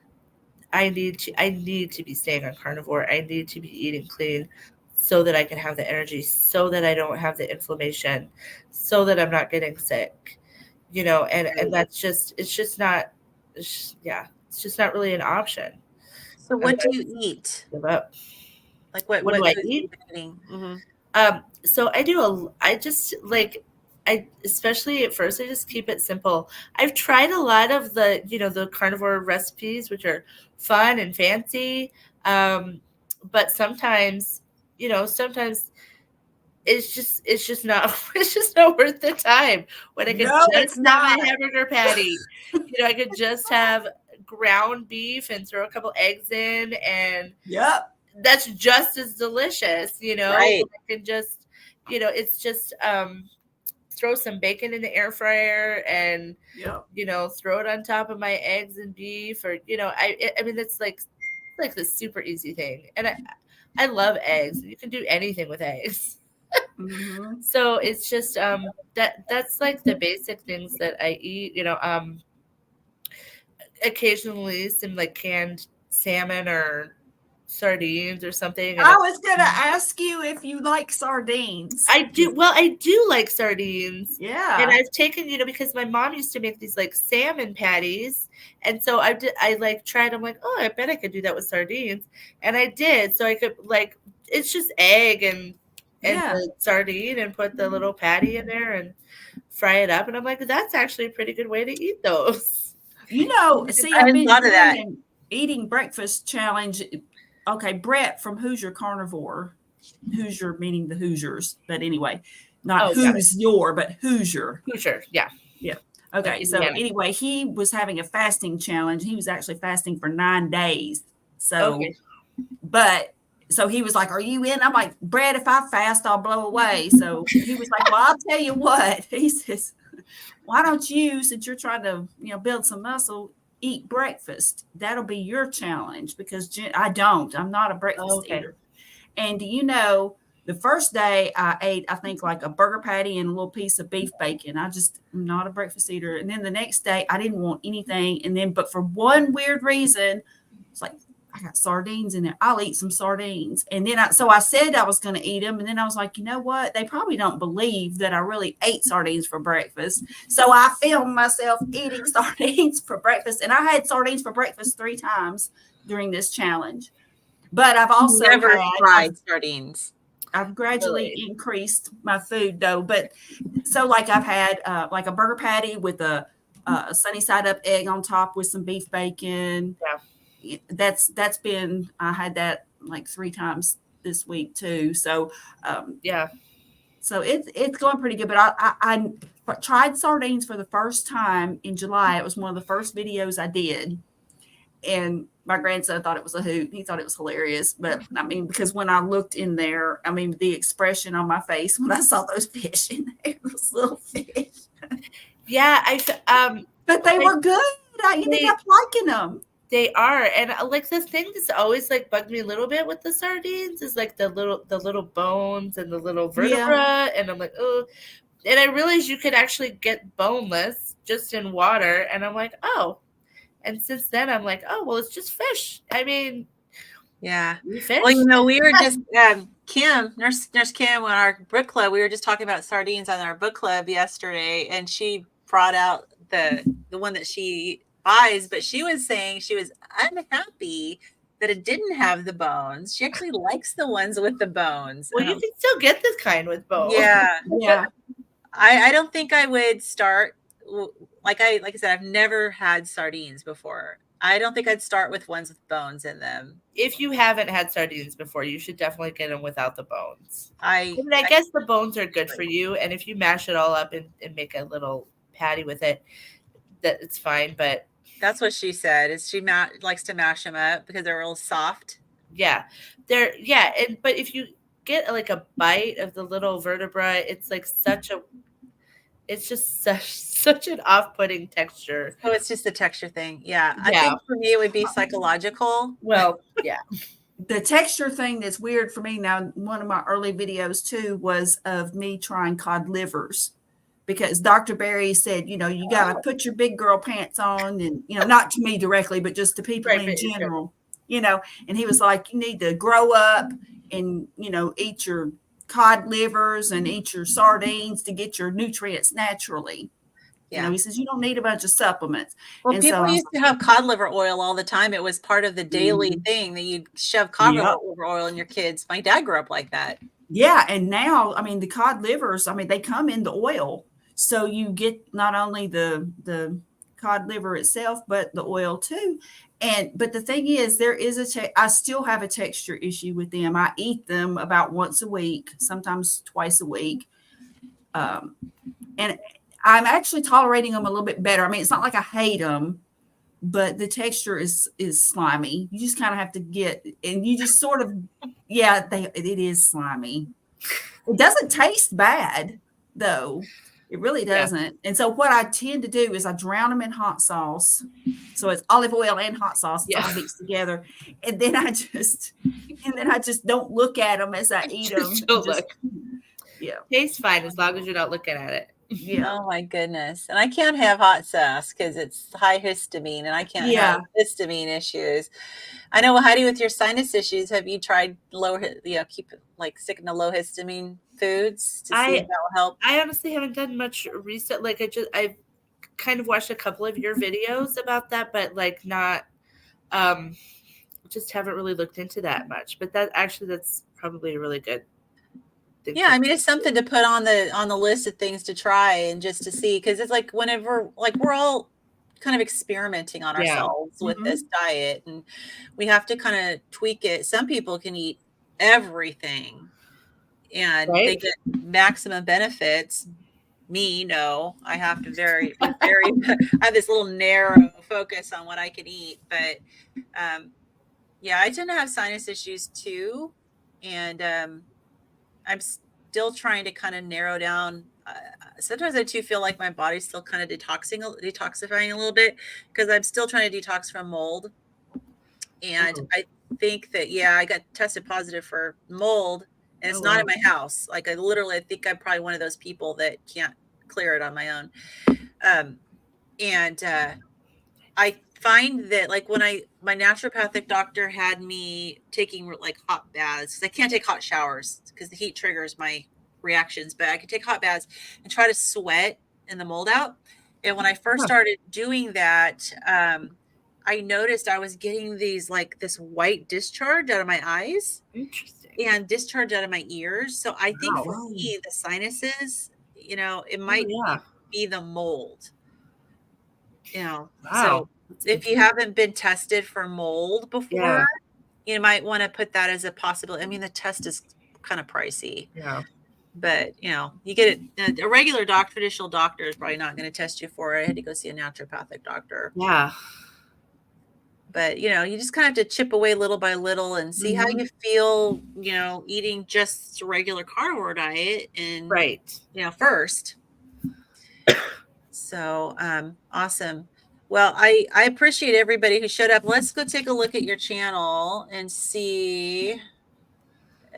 I need to be staying on carnivore. I need to be eating clean so that I can have the energy, so that I don't have the inflammation, so that I'm not getting sick. You know, and that's just, it's just not, it's just not really an option. So what do you eat? Give up. Like What do what I foods eat? are you eating? Mm-hmm. So I just like, especially at first, I just keep it simple. I've tried a lot of the, you know, the carnivore recipes, which are fun and fancy. But sometimes, you know, sometimes it's just not, it's just not worth the time when I could No, just it's have not. a hamburger patty. You know, I could just have ground beef and throw a couple eggs in, and Yep. that's just as delicious, you know. Right. I can just, you know, it's just throw some bacon in the air fryer and, Yep. you know, throw it on top of my eggs and beef, or, you know, I mean, it's like the super easy thing. And I love eggs. You can do anything with eggs. Mm-hmm. So it's just that's like the basic things that I eat, you know. Occasionally some like canned salmon or sardines or something. And I was gonna ask you if you like sardines. I do. Well, I do like sardines. And Yeah. I've taken, you know, because my mom used to make these like salmon patties. And so I like tried, I'm like, oh, I bet I could do that with sardines. And I did. So I could, like, it's just egg and Yeah. the sardine, and put the little patty in there and fry it up. And I'm like, that's actually a pretty good way to eat those. You know, see, I I've hadn't been thought of that. doing an eating breakfast challenge. Okay, Brett from Hoosier Carnivore, Hoosier meaning the Hoosiers, but anyway, not Oh, got it. who's your, but Hoosier. Hoosier, yeah. Okay, so Indiana. anyway, he was having a fasting challenge. He was actually fasting for 9 days. So, Okay. but so he was like, "Are you in?" I'm like, "Brett, if I fast, I'll blow away." So he was like, "Well, I'll tell you what." He says, "Why don't you, since you're trying to, you know, build some muscle, eat breakfast? That'll be your challenge, because I don't. I'm not a breakfast Okay. eater." And do you know, the first day I ate, I think, like a burger patty and a little piece of beef bacon. I just am not a breakfast eater. And then the next day I didn't want anything. And then, but for one weird reason, it's like, I got sardines in there. I'll eat some sardines. And then so I said I was going to eat them. And then I was like, you know what? They probably don't believe that I really ate sardines for breakfast. So I filmed myself eating sardines for breakfast. And I had sardines for breakfast 3 times during this challenge. But I've also Never fried sardines. I've gradually increased my food though. But so like I've had like a burger patty with a sunny side up egg on top with some beef bacon. Yeah. That's been, I had that like 3 times this week too. So Yeah. so it's going pretty good. But I tried sardines for the first time in July. It was one of the first videos I did. And my grandson thought it was a hoot. He thought it was hilarious. But I mean, because when I looked in there, I mean, the expression on my face when I saw those fish in there, those little fish. Yeah, But they were good. I ended up liking them. They are. And like the thing that's always like bugged me a little bit with the sardines is like the little bones and the little vertebra. Yeah. And I'm like, oh. And I realized you could actually get boneless just in water. And I'm like, oh. And since then, I'm like, oh, well, it's just fish. I mean, yeah. Fish. Well, you know, we were just Kim, Nurse Kim, on our book club. We were just talking about sardines on our book club yesterday, and she brought out the one that she buys, but she was saying she was unhappy that it didn't have the bones. She actually likes the ones with the bones. Well, you can still get this kind with bones. Yeah. Yeah. I don't think I would start like I said, I've never had sardines before. I don't think I'd start with ones with bones in them. If you haven't had sardines before, you should definitely get them without the bones. I guess the bones are good for you, and if you mash it all up and make a little patty with it, that it's fine. But that's what she said. Is she likes to mash them up because they're real soft. Yeah, but if you get like a bite of the little vertebra, it's like it's just such an off-putting texture. Oh, it's just a texture thing. Yeah. I think for me it would be psychological. Well, yeah. The texture thing that's weird for me now, one of my early videos too was of me trying cod livers, because Dr. Barry said, you got to put your big girl pants on, and, not to me directly, but just to people in general, and he was like, you need to grow up and, eat your cod livers and eat your sardines to get your nutrients naturally. Yeah. He says you don't need a bunch of supplements. Well, and people used to have cod liver oil all the time. It was part of the daily thing that you'd shove cod liver oil in your kids. My dad grew up like that. Yeah. And now, the cod livers, they come in the oil. So you get not only the cod liver itself, but the oil too. But the thing is, I still have a texture issue with them. I eat them about once a week, sometimes twice a week. And I'm actually tolerating them a little bit better. It's not like I hate them, but the texture is slimy. You just kind of have to and you just sort of, it is slimy. It doesn't taste bad though. It really doesn't. Yeah. And so what I tend to do is I drown them in hot sauce. So it's olive oil and hot sauce all mixed together. And then I just don't look at them as I eat them. Tastes fine as long as you're not looking at it. Yeah. Oh my goodness. And I can't have hot sauce because it's high histamine, and I can't have histamine issues. I know, Heidi, with your sinus issues, have you tried sticking to low histamine foods to see if that will help? I honestly haven't done much research. I've kind of watched a couple of your videos about that, but not, just haven't really looked into that much. But that's probably a really good. Yeah, it's something to put on the list of things to try and just to see, because it's like whenever we're all kind of experimenting on ourselves with this diet, and we have to kind of tweak it. Some people can eat everything and they get maximum benefits. Me, no, I have to very I have this little narrow focus on what I can eat. But I tend to have sinus issues too, and I'm still trying to kind of narrow down. Sometimes I too feel like my body's still kind of detoxifying a little bit, because I'm still trying to detox from mold. And I think that, I got tested positive for mold, and it's not in my house. I think I'm probably one of those people that can't clear it on my own. I find that when my naturopathic doctor had me taking hot baths, because I can't take hot showers because the heat triggers my reactions, but I could take hot baths and try to sweat in the mold out. And when I first started doing that, I noticed I was getting these this white discharge out of my eyes. Interesting. And discharge out of my ears. So I think for me, the sinuses, it might be the mold. So if you haven't been tested for mold before, you might want to put that as a possibility. The test is kind of pricey. Yeah. But, you get it. A regular traditional doctor is probably not going to test you for it. I had to go see a naturopathic doctor. Yeah. But, you just kind of have to chip away little by little and see how you feel, eating just a regular carnivore diet and, first. So, awesome. Well, I appreciate everybody who showed up. Let's go take a look at your channel and see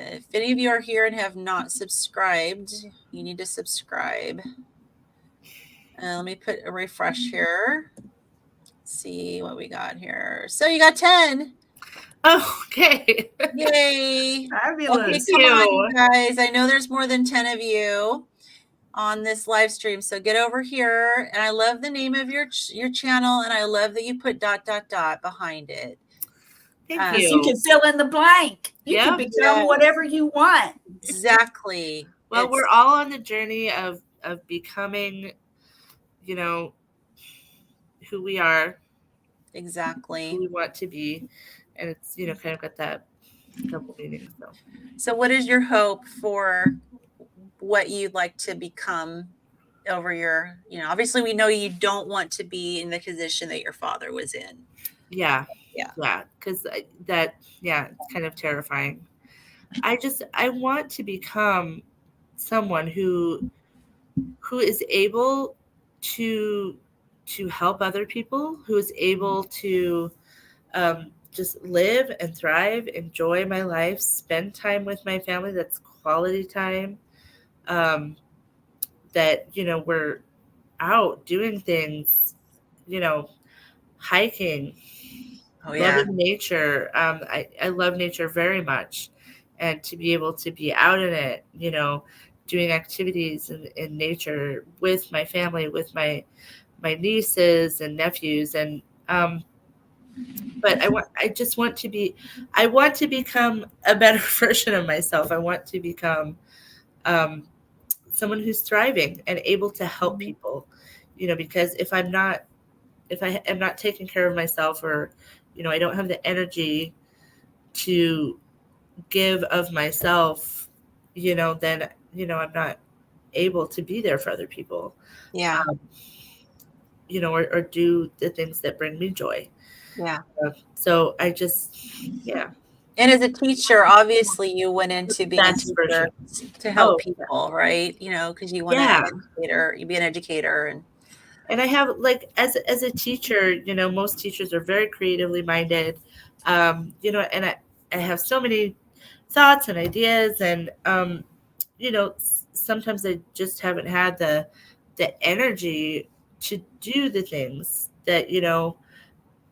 if any of you are here and have not subscribed. You need to subscribe. Let me put a refresh here. See what we got here. So you got 10. Oh, okay. Yay. Fabulous. Okay, come on, you guys. I know there's more than 10 of you. on this live stream. So get over here. And I love the name of your channel, and I love that you put ... behind it. Thank So you. you can fill in the blank. You Yeah. can become whatever you want. Exactly. Well, we're all on the journey of becoming, you know, who we are, exactly who we want to be, and it's, you know, kind of got that double meaning. So what is your hope for what you'd like to become over your, you know, obviously we know you don't want to be in the position that your father was in. Yeah. Yeah. Because it's kind of terrifying. I want to become someone who is able to help other people, who is able to just live and thrive, enjoy my life, spend time with my family. That's quality time. That, you know, we're out doing things, you know, hiking, loving nature. I love nature very much. And to be able to be out in it, you know, doing activities in nature with my family, with my nieces and nephews. And but I want to become a better version of myself. I want to become someone who's thriving and able to help people, you know, because if I am not taking care of myself, or, you know, I don't have the energy to give of myself, you know, then, you know, I'm not able to be there for other people. Yeah. You know, or do the things that bring me joy. Yeah. So I just, And as a teacher, obviously you went into being a teacher to help people, right? You know, because you want to be an educator. And I have, like, as a teacher, you know, most teachers are very creatively minded, you know, and I have so many thoughts and ideas, and you know, sometimes I just haven't had the energy to do the things that, you know,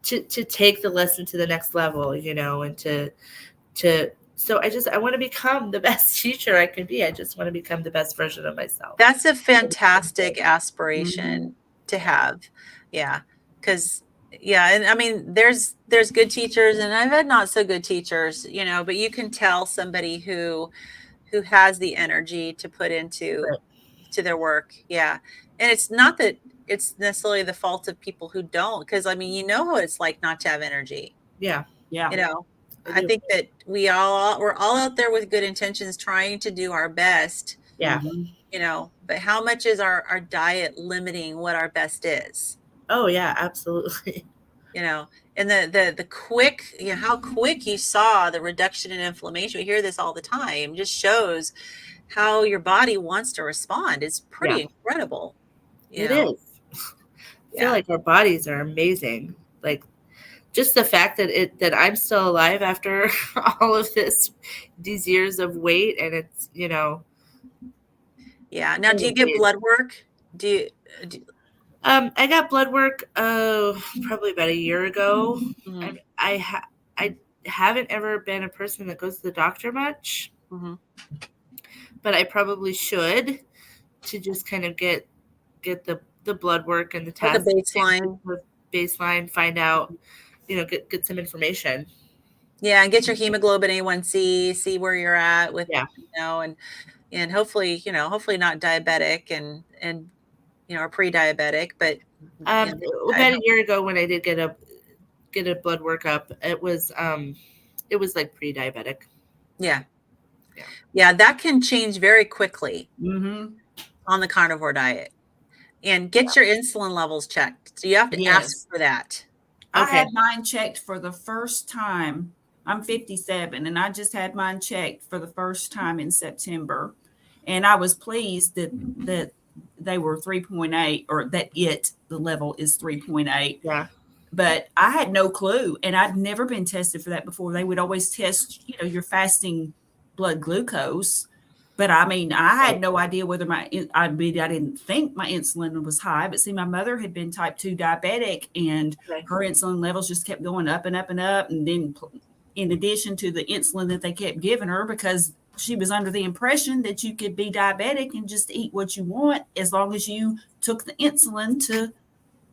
to take the lesson to the next level, you know, and to so I want to become the best teacher I can be. I just want to become the best version of myself. That's a fantastic aspiration to have. Yeah. Because, and I mean, there's good teachers, and I've had not so good teachers, you know, but you can tell somebody who has the energy to put into to their work. Yeah. And it's not that it's necessarily the fault of people who don't, because I mean, you know what it's like not to have energy. Yeah. You know, I think that we're all out there with good intentions, trying to do our best. Yeah. You know, but how much is our diet limiting what our best is? Oh yeah, absolutely. You know, and the quick, you know, how quick you saw the reduction in inflammation. We hear this all the time. Just shows how your body wants to respond. It's pretty incredible. It is. I feel like our bodies are amazing. Like, just the fact that I'm still alive after all of these years of weight, and it's, you know. Yeah. Now, do you get blood work? I got blood work probably about a year ago. I haven't ever been a person that goes to the doctor much, but I probably should, to just kind of get the blood work and the test, the baseline, find out, you know, get some information. Yeah, and get your hemoglobin A1C, see where you're at with, you know, and hopefully, you know, hopefully not diabetic and you know, or pre-diabetic, but about a year ago when I did get a blood workup, it was like pre-diabetic. Yeah, that can change very quickly on the carnivore diet. And get your insulin levels checked. So you have to ask for that. I had mine checked for the first time. I'm 57, and I just had mine checked for the first time in September. And I was pleased that they were 3.8, or that the level is 3.8. Yeah. But I had no clue, and I'd never been tested for that before. They would always test, you know, your fasting blood glucose. But I mean, I had no idea whether I didn't think my insulin was high, but see, my mother had been type 2 diabetic, and her insulin levels just kept going up and up and up. And then in addition to the insulin that they kept giving her, because she was under the impression that you could be diabetic and just eat what you want as long as you took the insulin to,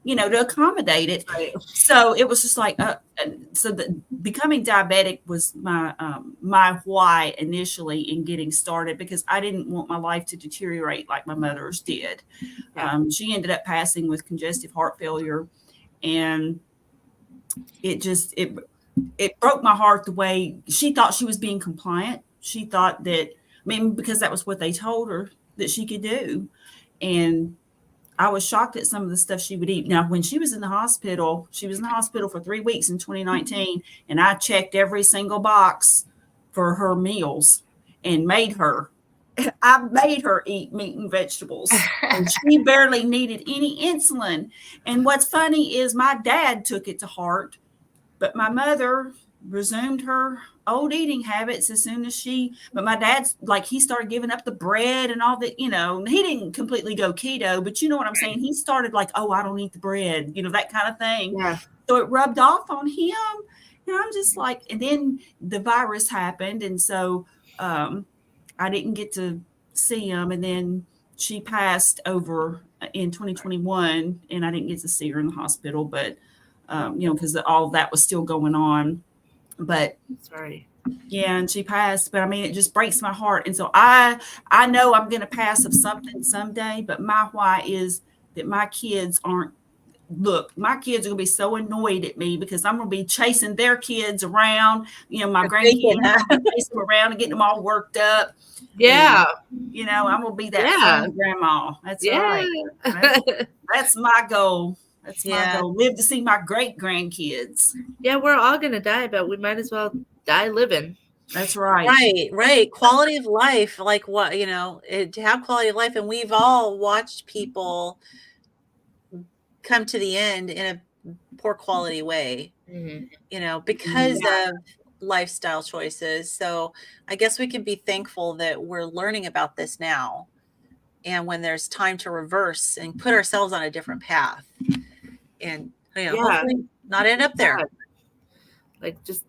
to accommodate it. Right. So it was just like, becoming diabetic was my why initially in getting started, because I didn't want my life to deteriorate like my mother's did. Yeah. She ended up passing with congestive heart failure, and it broke my heart the way she thought she was being compliant. She thought that, because that was what they told her that she could do. And I was shocked at some of the stuff she would eat. Now, when she was in the hospital, for 3 weeks in 2019, and I checked every single box for her meals and I made her eat meat and vegetables. And she barely needed any insulin. And what's funny is my dad took it to heart, but my mother resumed her old eating habits as soon as but my dad's like, he started giving up the bread and all that, he didn't completely go keto, but you know what I'm saying? He started like, oh, I don't eat the bread, that kind of thing. Yeah. So it rubbed off on him. And I'm just like, and then the virus happened. And so I didn't get to see him. And then she passed over in 2021, and I didn't get to see her in the hospital, but because all of that was still going on. But sorry. Yeah, and she passed. But it just breaks my heart. And so I know I'm going to pass of something someday, but my why is that my kids aren't. Look, my kids are going to be so annoyed at me because I'm going to be chasing their kids around. My grandkids, I'm going to chase them around and getting them all worked up. Yeah. And, I'm going to be that fun grandma. That's right. That's my goal. That's my goal. Live to see my great grandkids. Yeah, we're all going to die, but we might as well die living. That's right. Right. Quality of life, like what, to have quality of life. And we've all watched people come to the end in a poor quality way, because of lifestyle choices. So I guess we can be thankful that we're learning about this now. And when there's time to reverse and put ourselves on a different path and, hopefully not end up there. Like, just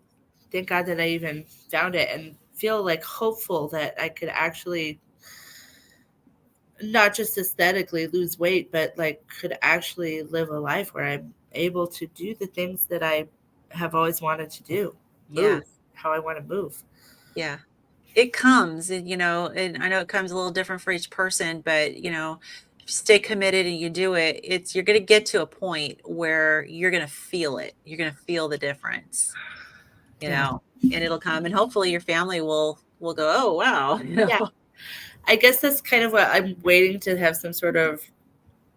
thank God that I even found it, and feel like hopeful that I could actually not just aesthetically lose weight, but like could actually live a life where I'm able to do the things that I have always wanted to do. Move how I want to move. Yeah. It comes, and and I know it comes a little different for each person, but if you stay committed and you do it, you're going to get to a point where you're going to feel it. You're going to feel the difference, and it'll come, and hopefully your family will go, oh, wow. Yeah. I guess that's kind of what I'm waiting to have, some sort of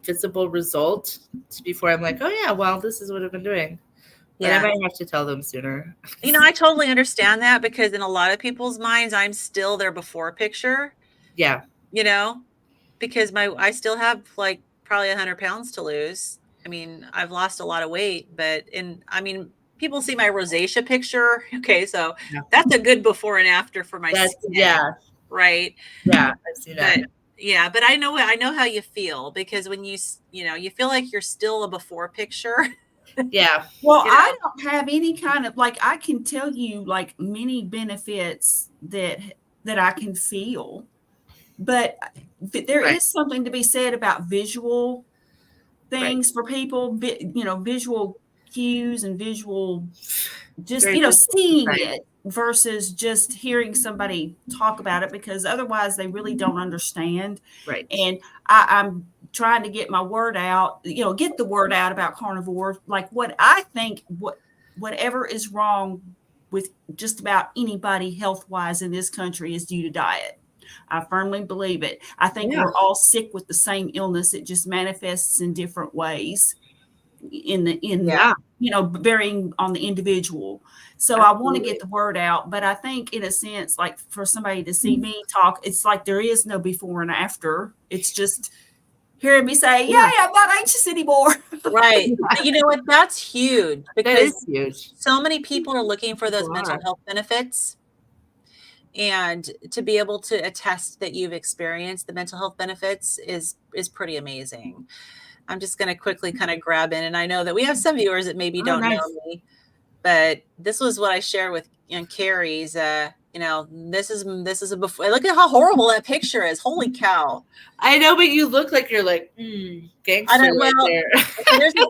visible result before I'm like, oh yeah, well, this is what I've been doing. But I might have to tell them sooner. I totally understand that, because in a lot of people's minds, I'm still their before picture. Yeah. Because I still have like probably 100 pounds to lose. I've lost a lot of weight, but people see my rosacea picture. Okay. So that's a good before and after for my skin. Yeah. Right. Yeah. I've seen that. But I know how you feel, because when you feel like you're still a before picture. Yeah. Well, I don't have any kind of, like, I can tell you like many benefits that I can feel, but there is something to be said about visual things for people, visual cues and visual, just, seeing it versus just hearing somebody talk about it, because otherwise they really don't understand. Right. And I'm trying to get my word out, get the word out about carnivore. Like, what I think, whatever is wrong with just about anybody health-wise in this country is due to diet. I firmly believe it. I think we're all sick with the same illness. It just manifests in different ways varying on the individual. So I want to get the word out, but I think in a sense, like, for somebody to see me talk, it's like there is no before and after. It's just hearing me say, I'm not anxious anymore. Right. You know what? That's huge, because that is huge. So many people are looking for those mental health benefits, and to be able to attest that you've experienced the mental health benefits is pretty amazing. I'm just going to quickly kind of grab in, and I know that we have some viewers that maybe don't know me, but this was what I shared with Carrie's, this is a before. Look at how horrible that picture is. Holy cow. I know, but you look like you're like, gangster right there.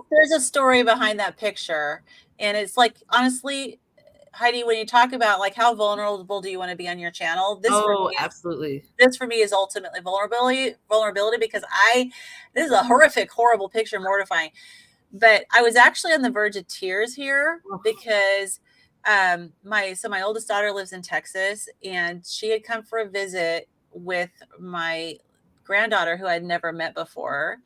There's a story behind that picture. And it's like, honestly, Heidi, when you talk about like how vulnerable do you want to be on your channel, Absolutely. This for me is ultimately vulnerability because this is a horrific, horrible picture, mortifying. But I was actually on the verge of tears here because my oldest daughter lives in Texas, and she had come for a visit with my granddaughter who I'd never met before,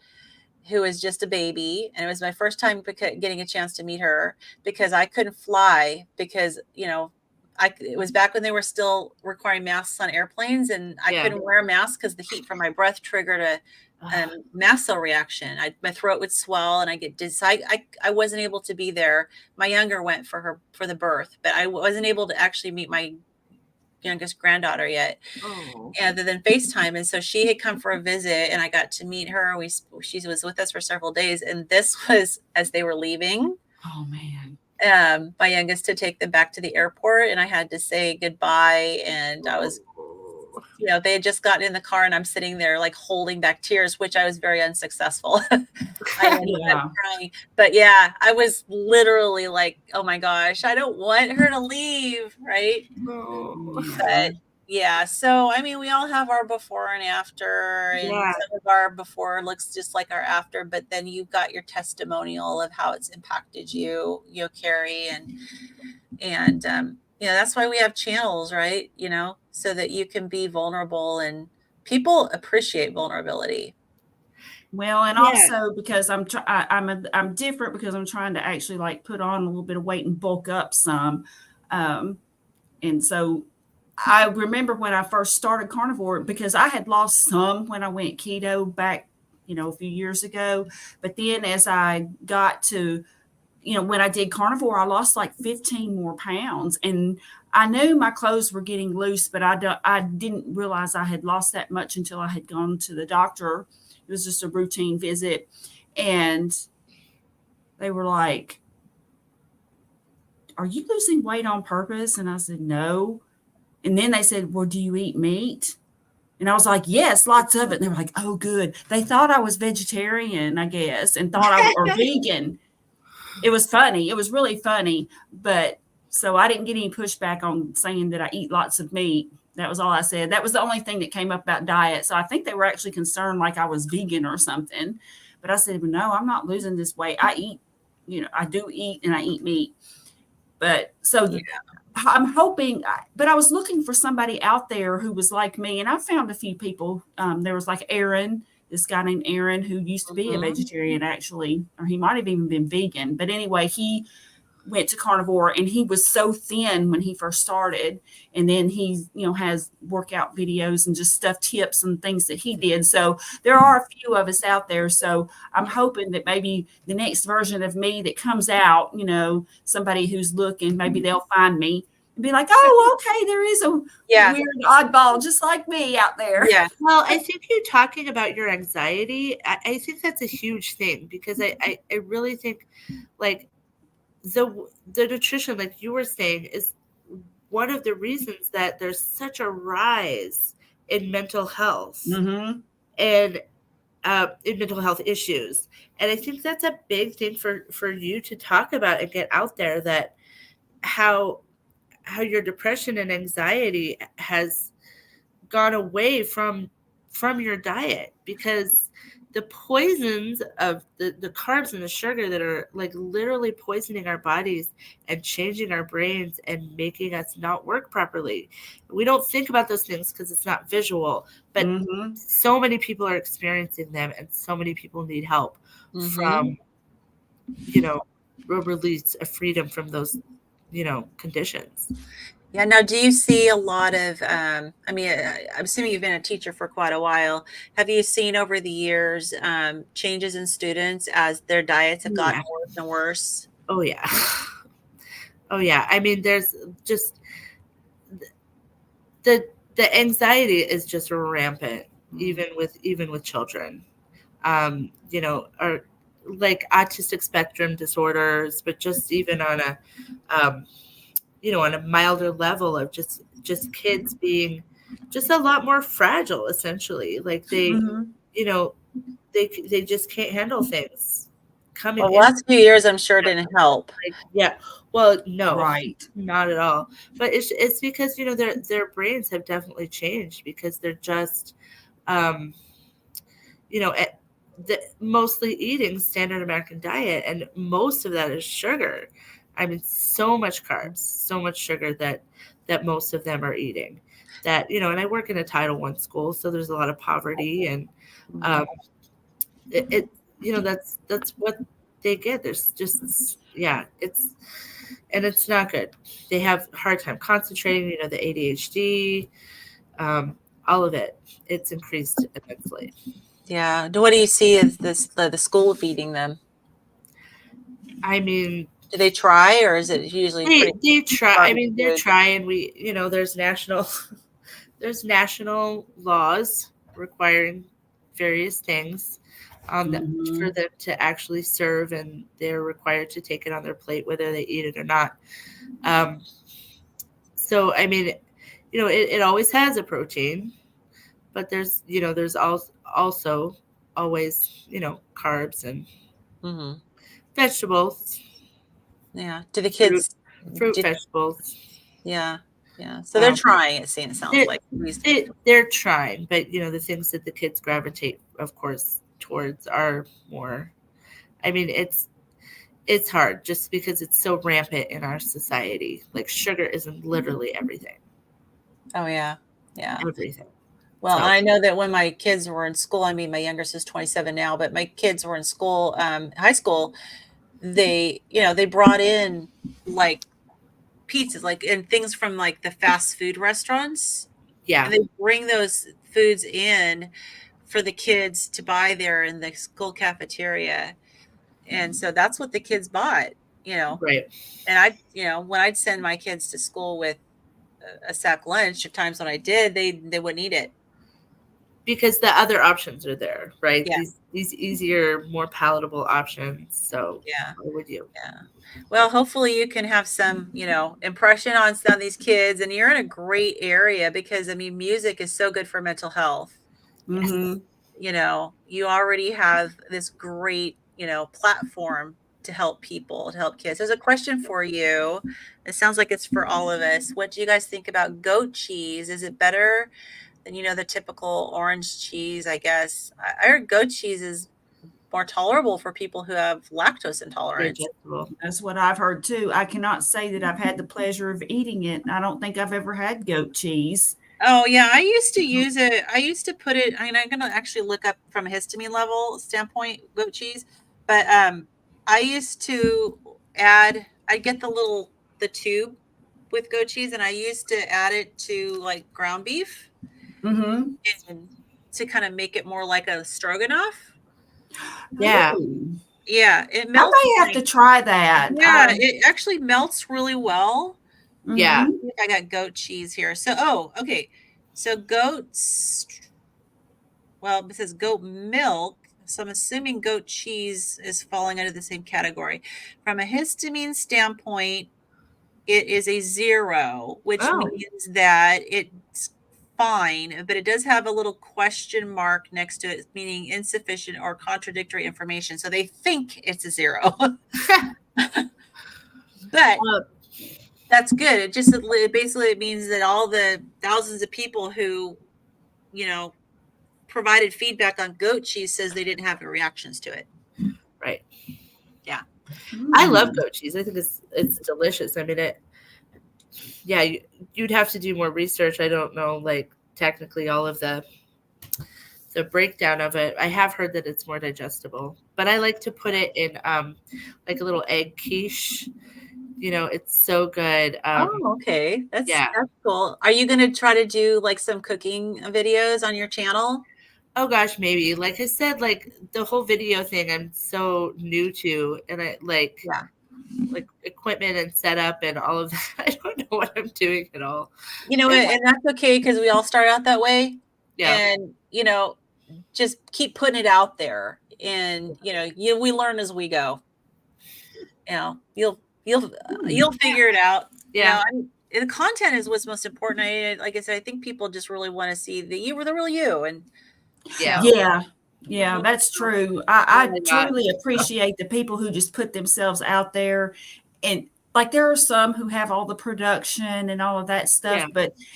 who was just a baby. And it was my first time getting a chance to meet her because I couldn't fly because, it was back when they were still requiring masks on airplanes, and I couldn't wear a mask because the heat from my breath triggered a mast cell reaction. My throat would swell and I get dizzy. I wasn't able to be there. My younger went for the birth, but I wasn't able to actually meet my youngest granddaughter yet, other than FaceTime. And so she had come for a visit, and I got to meet her. She was with us for several days, and this was as they were leaving. Oh man. My youngest to take them back to the airport, and I had to say goodbye. And I was, they had just gotten in the car, and I'm sitting there like holding back tears, which I was very unsuccessful. I ended up crying. But yeah, I was literally like, oh my gosh, I don't want her to leave. Right. But yeah, so I mean, we all have our before and after, and some of our before looks just like our after, but then you've got your testimonial of how it's impacted you, Carrie, and that's why we have channels, right? So that you can be vulnerable, and people appreciate vulnerability. Well, and also because I'm different because I'm trying to actually like put on a little bit of weight and bulk up some, and so I remember when I first started Carnivore, because I had lost some when I went keto back, a few years ago. But then as I got to, when I did Carnivore, I lost like 15 more pounds. And I knew my clothes were getting loose, but I didn't realize I had lost that much until I had gone to the doctor. It was just a routine visit. And they were like, "Are you losing weight on purpose?" And I said, "No." And then they said, "Well, do you eat meat?" And I was like, "Yes, lots of it." And they were like, "Oh, good." They thought I was vegetarian, I guess, and thought I was vegan. It was funny. It was really funny. But so I didn't get any pushback on saying that I eat lots of meat. That was all I said. That was the only thing that came up about diet. So I think they were actually concerned like I was vegan or something. But I said, well, no, I'm not losing this weight. I eat, I do eat, and I eat meat. But so I'm hoping, but I was looking for somebody out there who was like me, and I found a few people. There was like Aaron, this guy named Aaron, who used to be a vegetarian actually, or he might have even been vegan. But anyway, he went to Carnivore, and he was so thin when he first started. And then he, has workout videos and just stuff, tips and things that he did. So there are a few of us out there. So I'm hoping that maybe the next version of me that comes out, somebody who's looking, maybe they'll find me and be like, "Oh, okay, there is a weird oddball just like me out there." Yeah. Well, I think you talking about your anxiety, I think that's a huge thing, because I really think like the nutrition, like you were saying, is one of the reasons that there's such a rise in mental health and in mental health issues. And I think that's a big thing for you to talk about and get out there, that how your depression and anxiety has gone away from your diet, because the poisons of the carbs and the sugar that are like literally poisoning our bodies and changing our brains and making us not work properly. We don't think about those things because it's not visual, but so many people are experiencing them, and so many people need help from, a release, a freedom from those, conditions. Yeah. Now, do you see a lot of, I'm assuming you've been a teacher for quite a while. Have you seen over the years changes in students as their diets have gotten worse and worse? Oh, yeah. Oh, yeah. I mean, there's just the anxiety is just rampant, even with children, or like autistic spectrum disorders, but just even on a, on a milder level of just kids being just a lot more fragile, essentially. Like they, they just can't handle things coming Well, the in. last few years, I'm sure didn't help. Like, yeah. Well, no, Right. not at all. But it's because, their brains have definitely changed because they're just, mostly eating standard American diet, and most of that is sugar. I mean, so much carbs, so much sugar that most of them are eating. That, and I work in a Title I school, so there's a lot of poverty, and that's what they get. There's just, it's not good. They have a hard time concentrating. The ADHD, all of it. It's increased immensely. Yeah. What do you see as the school feeding them? I mean, Do they try, or is it usually they try. I mean, they're good? trying. There's national laws requiring various things for them to actually serve, and they're required to take it on their plate whether they eat it or not. So I mean, it always has a protein, but there's also always carbs and vegetables. Yeah. Do the kids fruit vegetables? Yeah. So they're trying. It sounds like they're trying, but the things that the kids gravitate, of course, towards are more. I mean, it's hard just because it's so rampant in our society. Like, sugar isn't literally everything. Oh yeah, everything. Well, I know that when my kids were in school, I mean, my youngest is 27 now, but my kids were in school, high school. They brought in like pizzas, like, and things from like the fast food restaurants. Yeah. And they bring those foods in for the kids to buy there in the school cafeteria. And so that's what the kids bought, Right. And when I'd send my kids to school with a sack lunch, at times when I did, they wouldn't eat it. Because the other options are there, right? Yeah. These easier, more palatable options. So why would you? Yeah. Well, hopefully you can have some, impression on some of these kids, and you're in a great area because, I mean, music is so good for mental health. You already have this great, platform to help people, to help kids. There's a question for you. It sounds like it's for all of us. What do you guys think about goat cheese? Is it better than, the typical orange cheese, I guess? I heard goat cheese is more tolerable for people who have lactose intolerance. That's what I've heard too. I cannot say that I've had the pleasure of eating it. I don't think I've ever had goat cheese. Oh yeah, I used to use it. I used to put it. I mean, I'm gonna actually look up from a histamine level standpoint goat cheese, but I used to add. I get the tube with goat cheese, and I used to add it to like ground beef, and to kind of make it more like a stroganoff. Yeah. Yeah, it melts. I may have to try that. Yeah, it actually melts really well. Yeah. I got goat cheese here. So, okay. So goats, well, it says goat milk. So I'm assuming goat cheese is falling under the same category. From a histamine standpoint, it is a 0, which means that it's fine, but it does have a little question mark next to it, meaning insufficient or contradictory information. So they think it's a 0. But that's good. It basically means that all the thousands of people who, provided feedback on goat cheese says they didn't have any reactions to it. Right. Yeah. I love goat cheese. I think it's delicious. I mean, you'd have to do more research. I don't know, like, technically all of the breakdown of it. I have heard that it's more digestible, but I like to put it in like a little egg quiche. It's so good. Okay. That's cool. Are you going to try to do like some cooking videos on your channel? Oh gosh, maybe. Like I said, like the whole video thing I'm so new to, and I like equipment and setup and all of that. I don't know what I'm doing at all. And that's okay because we all start out that way. Yeah. And just keep putting it out there, and we learn as we go. You'll figure it out. Yeah. The content is what's most important. Like I said, I think people just really want to see the real you. And Yeah, that's true. I my God. truly appreciate the people who just put themselves out there. And like there are some who have all the production and all of that stuff,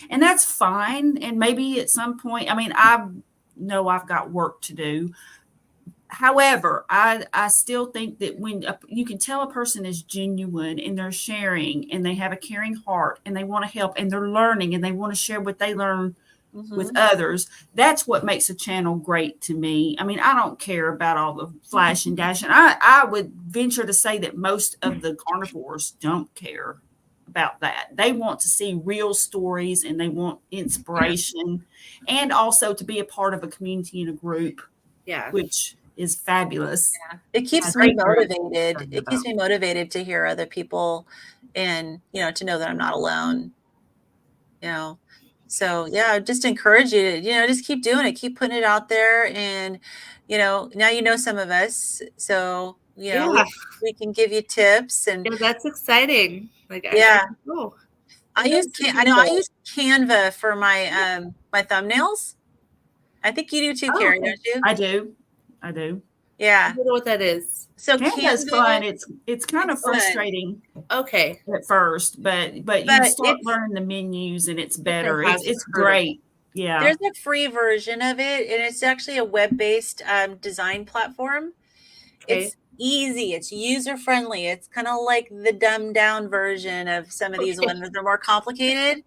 and that's fine. And maybe at some point, I mean, I know I've got work to do. However, I still think that when you can tell a person is genuine and they're sharing and they have a caring heart and they want to help and they're learning and they want to share what they learn with others, that's what makes a channel great to me. I mean, I don't care about all the flash and dash. And I would venture to say that most of the carnivores don't care about that. They want to see real stories and they want inspiration and also to be a part of a community and a group. Yeah. Which is fabulous. Yeah. It keeps me motivated. It keeps me motivated to hear other people and, to know that I'm not alone, So yeah, just encourage you to, just keep doing it, keep putting it out there. And, now some of us, so, we can give you tips and that's exciting. Like, I use Canva for my, my thumbnails. I think you do too, Carrie, don't you? I do. Yeah. I don't know what that is. So Canva's fun. It's kind of frustrating. Okay. At first, but you start learning the menus and it's better. It's great. Yeah. There's a free version of it, and it's actually a web-based design platform. Okay. It's easy. It's user-friendly. It's kind of like the dumbed-down version of some of these ones that are more complicated.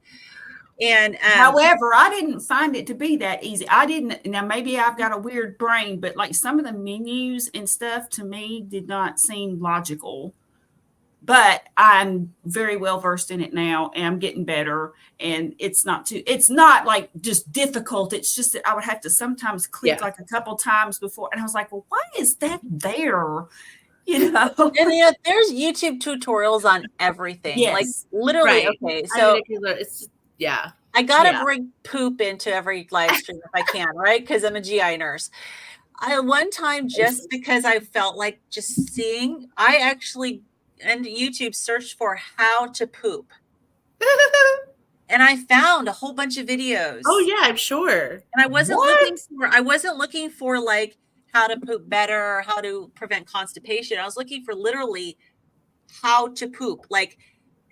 And however, I didn't find it to be that easy. Now maybe I've got a weird brain, but like some of the menus and stuff to me did not seem logical. But I'm very well versed in it now and I'm getting better. And it's not like just difficult. It's just that I would have to sometimes click like a couple times before. And I was like, well, why is that there? And there's YouTube tutorials on everything. Yes. Like literally. Right. Okay. So it's I gotta bring poop into every live stream if I can, right? Because I'm a GI nurse. One time, just because I felt like just seeing, I actually and YouTube searched for how to poop. And I found a whole bunch of videos. Oh yeah, I'm sure. And I wasn't looking for like how to poop better or how to prevent constipation. I was looking for literally how to poop.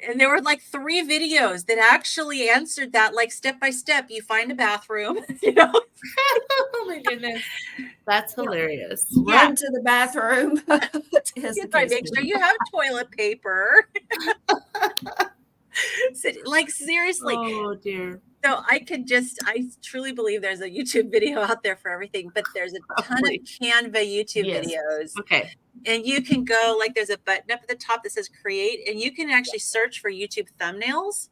And there were like 3 videos that actually answered that, like step by step. You find a bathroom, Oh my goodness. That's hilarious. Run to the bathroom. Make sure you have toilet paper. Like seriously. Oh dear. So I truly believe there's a YouTube video out there for everything, but there's a ton of Canva YouTube videos. Okay. And you can go, like there's a button up at the top that says create, and you can actually search for YouTube thumbnails.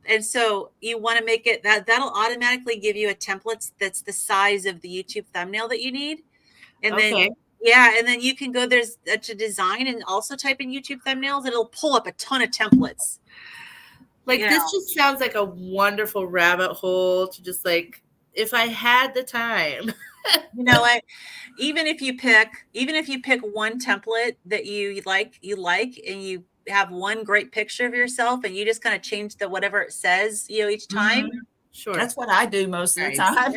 And so you want to make it that'll automatically give you a template that's the size of the YouTube thumbnail that you need. And then and then you can go to design and also type in YouTube thumbnails. It'll pull up a ton of templates. This just sounds like a wonderful rabbit hole to just if I had the time. Even if you pick one template that you like, and you have one great picture of yourself, and you just kind of change whatever it says, each time. Sure, that's what I do most of the time.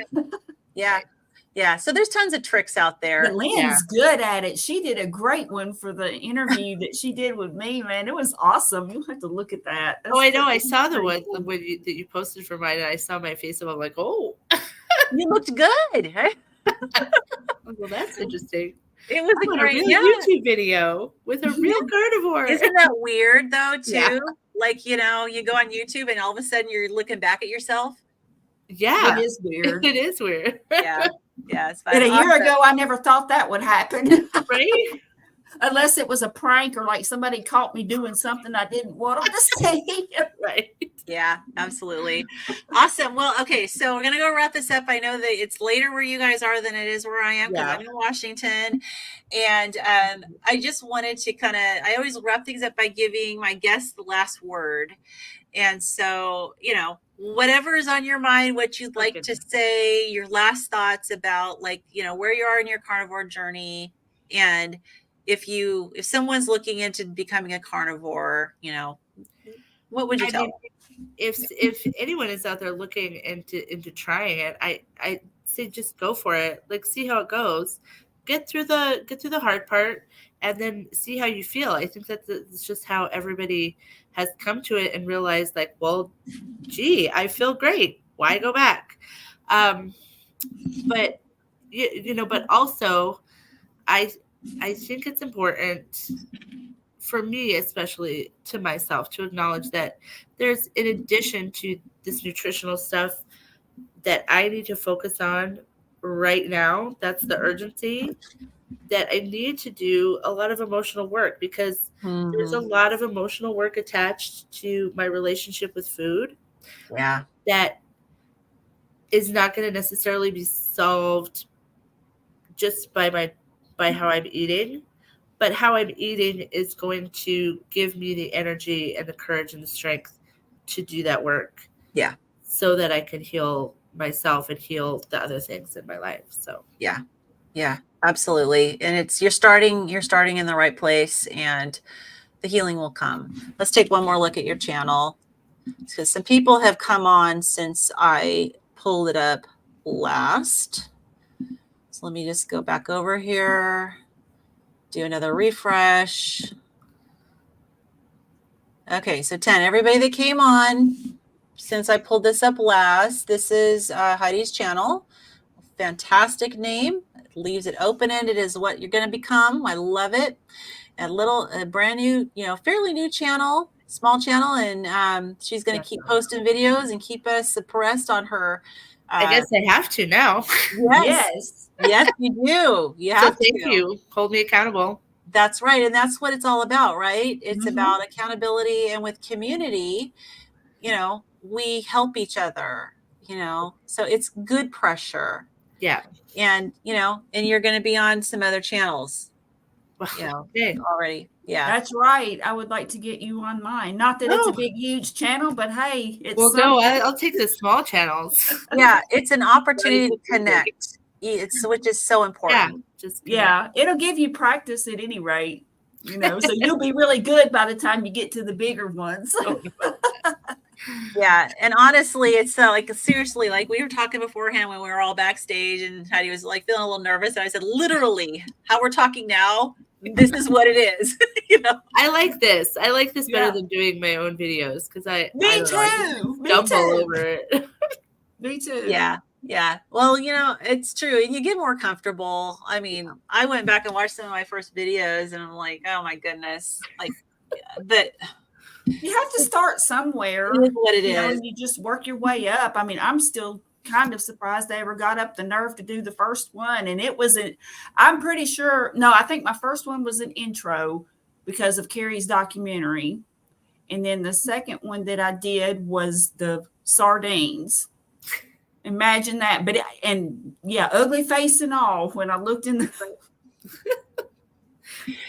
Yeah. So there's tons of tricks out there. But Lynn's good at it. She did a great one for the interview that she did with me, man. It was awesome. You'll have to look at that. I know. I saw the one that you posted for mine, and I saw my face, and I'm like, oh. You looked good. Well, that's interesting. It was a great YouTube video with a real carnivore. Isn't that weird though, too? Yeah. You go on YouTube and all of a sudden you're looking back at yourself. Yeah. It is weird. It is weird. Yeah. Yeah. It's and a year ago, I never thought that would happen. Right? Unless it was a prank or like somebody caught me doing something I didn't want them to see. Right. Yeah, absolutely. Awesome. Well, okay. So we're going to go wrap this up. I know that it's later where you guys are than it is where I am, because I'm in Washington. And I just wanted to I always wrap things up by giving my guests the last word. And so, whatever is on your mind, what you'd like to say, your last thoughts about where you are in your carnivore journey. And if someone's looking into becoming a carnivore, What would you I tell mean, if anyone is out there looking into trying it, I say just go for it. Like, see how it goes. Get through the hard part, and then see how you feel. I think that's just how everybody has come to it and realized, like, well, gee, I feel great. Why go back? But but also, I think it's important for me, especially to myself, to acknowledge that there's, in addition to this nutritional stuff, that I need to focus on right now. That's the urgency, that I need to do a lot of emotional work, because there's a lot of emotional work attached to my relationship with food. Yeah. That is not going to necessarily be solved just by how I'm eating, but how I'm eating is going to give me the energy and the courage and the strength to do that work. Yeah. So that I can heal myself and heal the other things in my life. So yeah, absolutely. And you're starting in the right place, and the healing will come. Let's take one more look at your channel, because some people have come on since I pulled it up last. So let me just go back over here, do another refresh. Okay, so 10, everybody that came on since I pulled this up last, this is Heidi's channel. Fantastic name. It leaves it open-ended as what you're going to become. I love it. A brand new, fairly new channel, small channel, and she's going to keep posting videos and keep us abreast on her. I guess I have to now. Yes, you do. You have so thank you. Hold me accountable. That's right. And that's what it's all about, right? It's about accountability, and with community, we help each other, so it's good pressure. Yeah. And, and you're going to be on some other channels, already. Yeah. That's right. I would like to get you on mine. Not that it's a big, huge channel, but hey, it's I'll take the small channels. Yeah. It's an opportunity to connect. Which is so important. It'll give you practice at any rate, so you'll be really good by the time you get to the bigger ones. Yeah. And honestly, it's seriously, like we were talking beforehand when we were all backstage, and Heidi was like feeling a little nervous. And I said, literally, how we're talking now, this is what it is. I like this. I like this better than doing my own videos, because I stumble over it. Me too. Yeah. Yeah. Well, it's true. And you get more comfortable. I mean, I went back and watched some of my first videos, and I'm like, oh my goodness. But you have to start somewhere. It is what it is. And you just work your way up. I mean, I'm still kind of surprised they ever got up the nerve to do the first one. And it wasn't, I'm pretty sure, no, I think my first one was an intro because of Carrie's documentary. And then the second one that I did was the sardines. Imagine that. But, ugly face and all, when I looked in the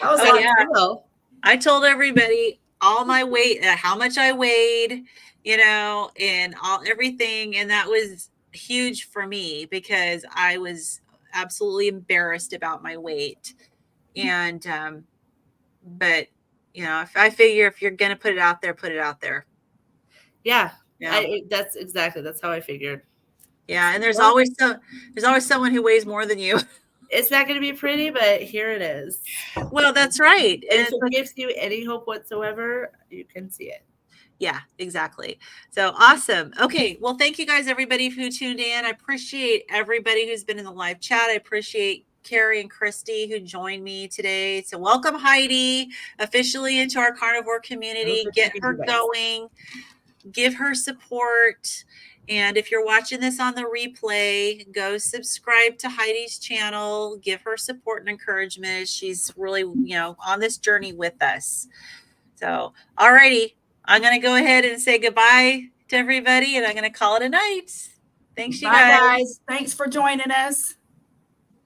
I was I told everybody all my weight, how much I weighed, and everything. And that was huge for me, because I was absolutely embarrassed about my weight. And, but I figure if you're going to put it out there, put it out there. Yeah. That's how I figured. Yeah. And there's always someone who weighs more than you. It's not going to be pretty, but here it is. Well, that's right. And if it gives you any hope whatsoever, you can see it. Yeah, exactly. So awesome. Okay. Well, thank you guys, everybody who tuned in. I appreciate everybody who's been in the live chat. I appreciate Carrie and Christy who joined me today. So welcome Heidi officially into our carnivore community. Get her going. Give her support. And if you're watching this on the replay, go subscribe to Heidi's channel. Give her support and encouragement as she's really, on this journey with us. So, all righty. I'm going to go ahead and say goodbye to everybody, and I'm going to call it a night. Thanks, you guys. Thanks for joining us.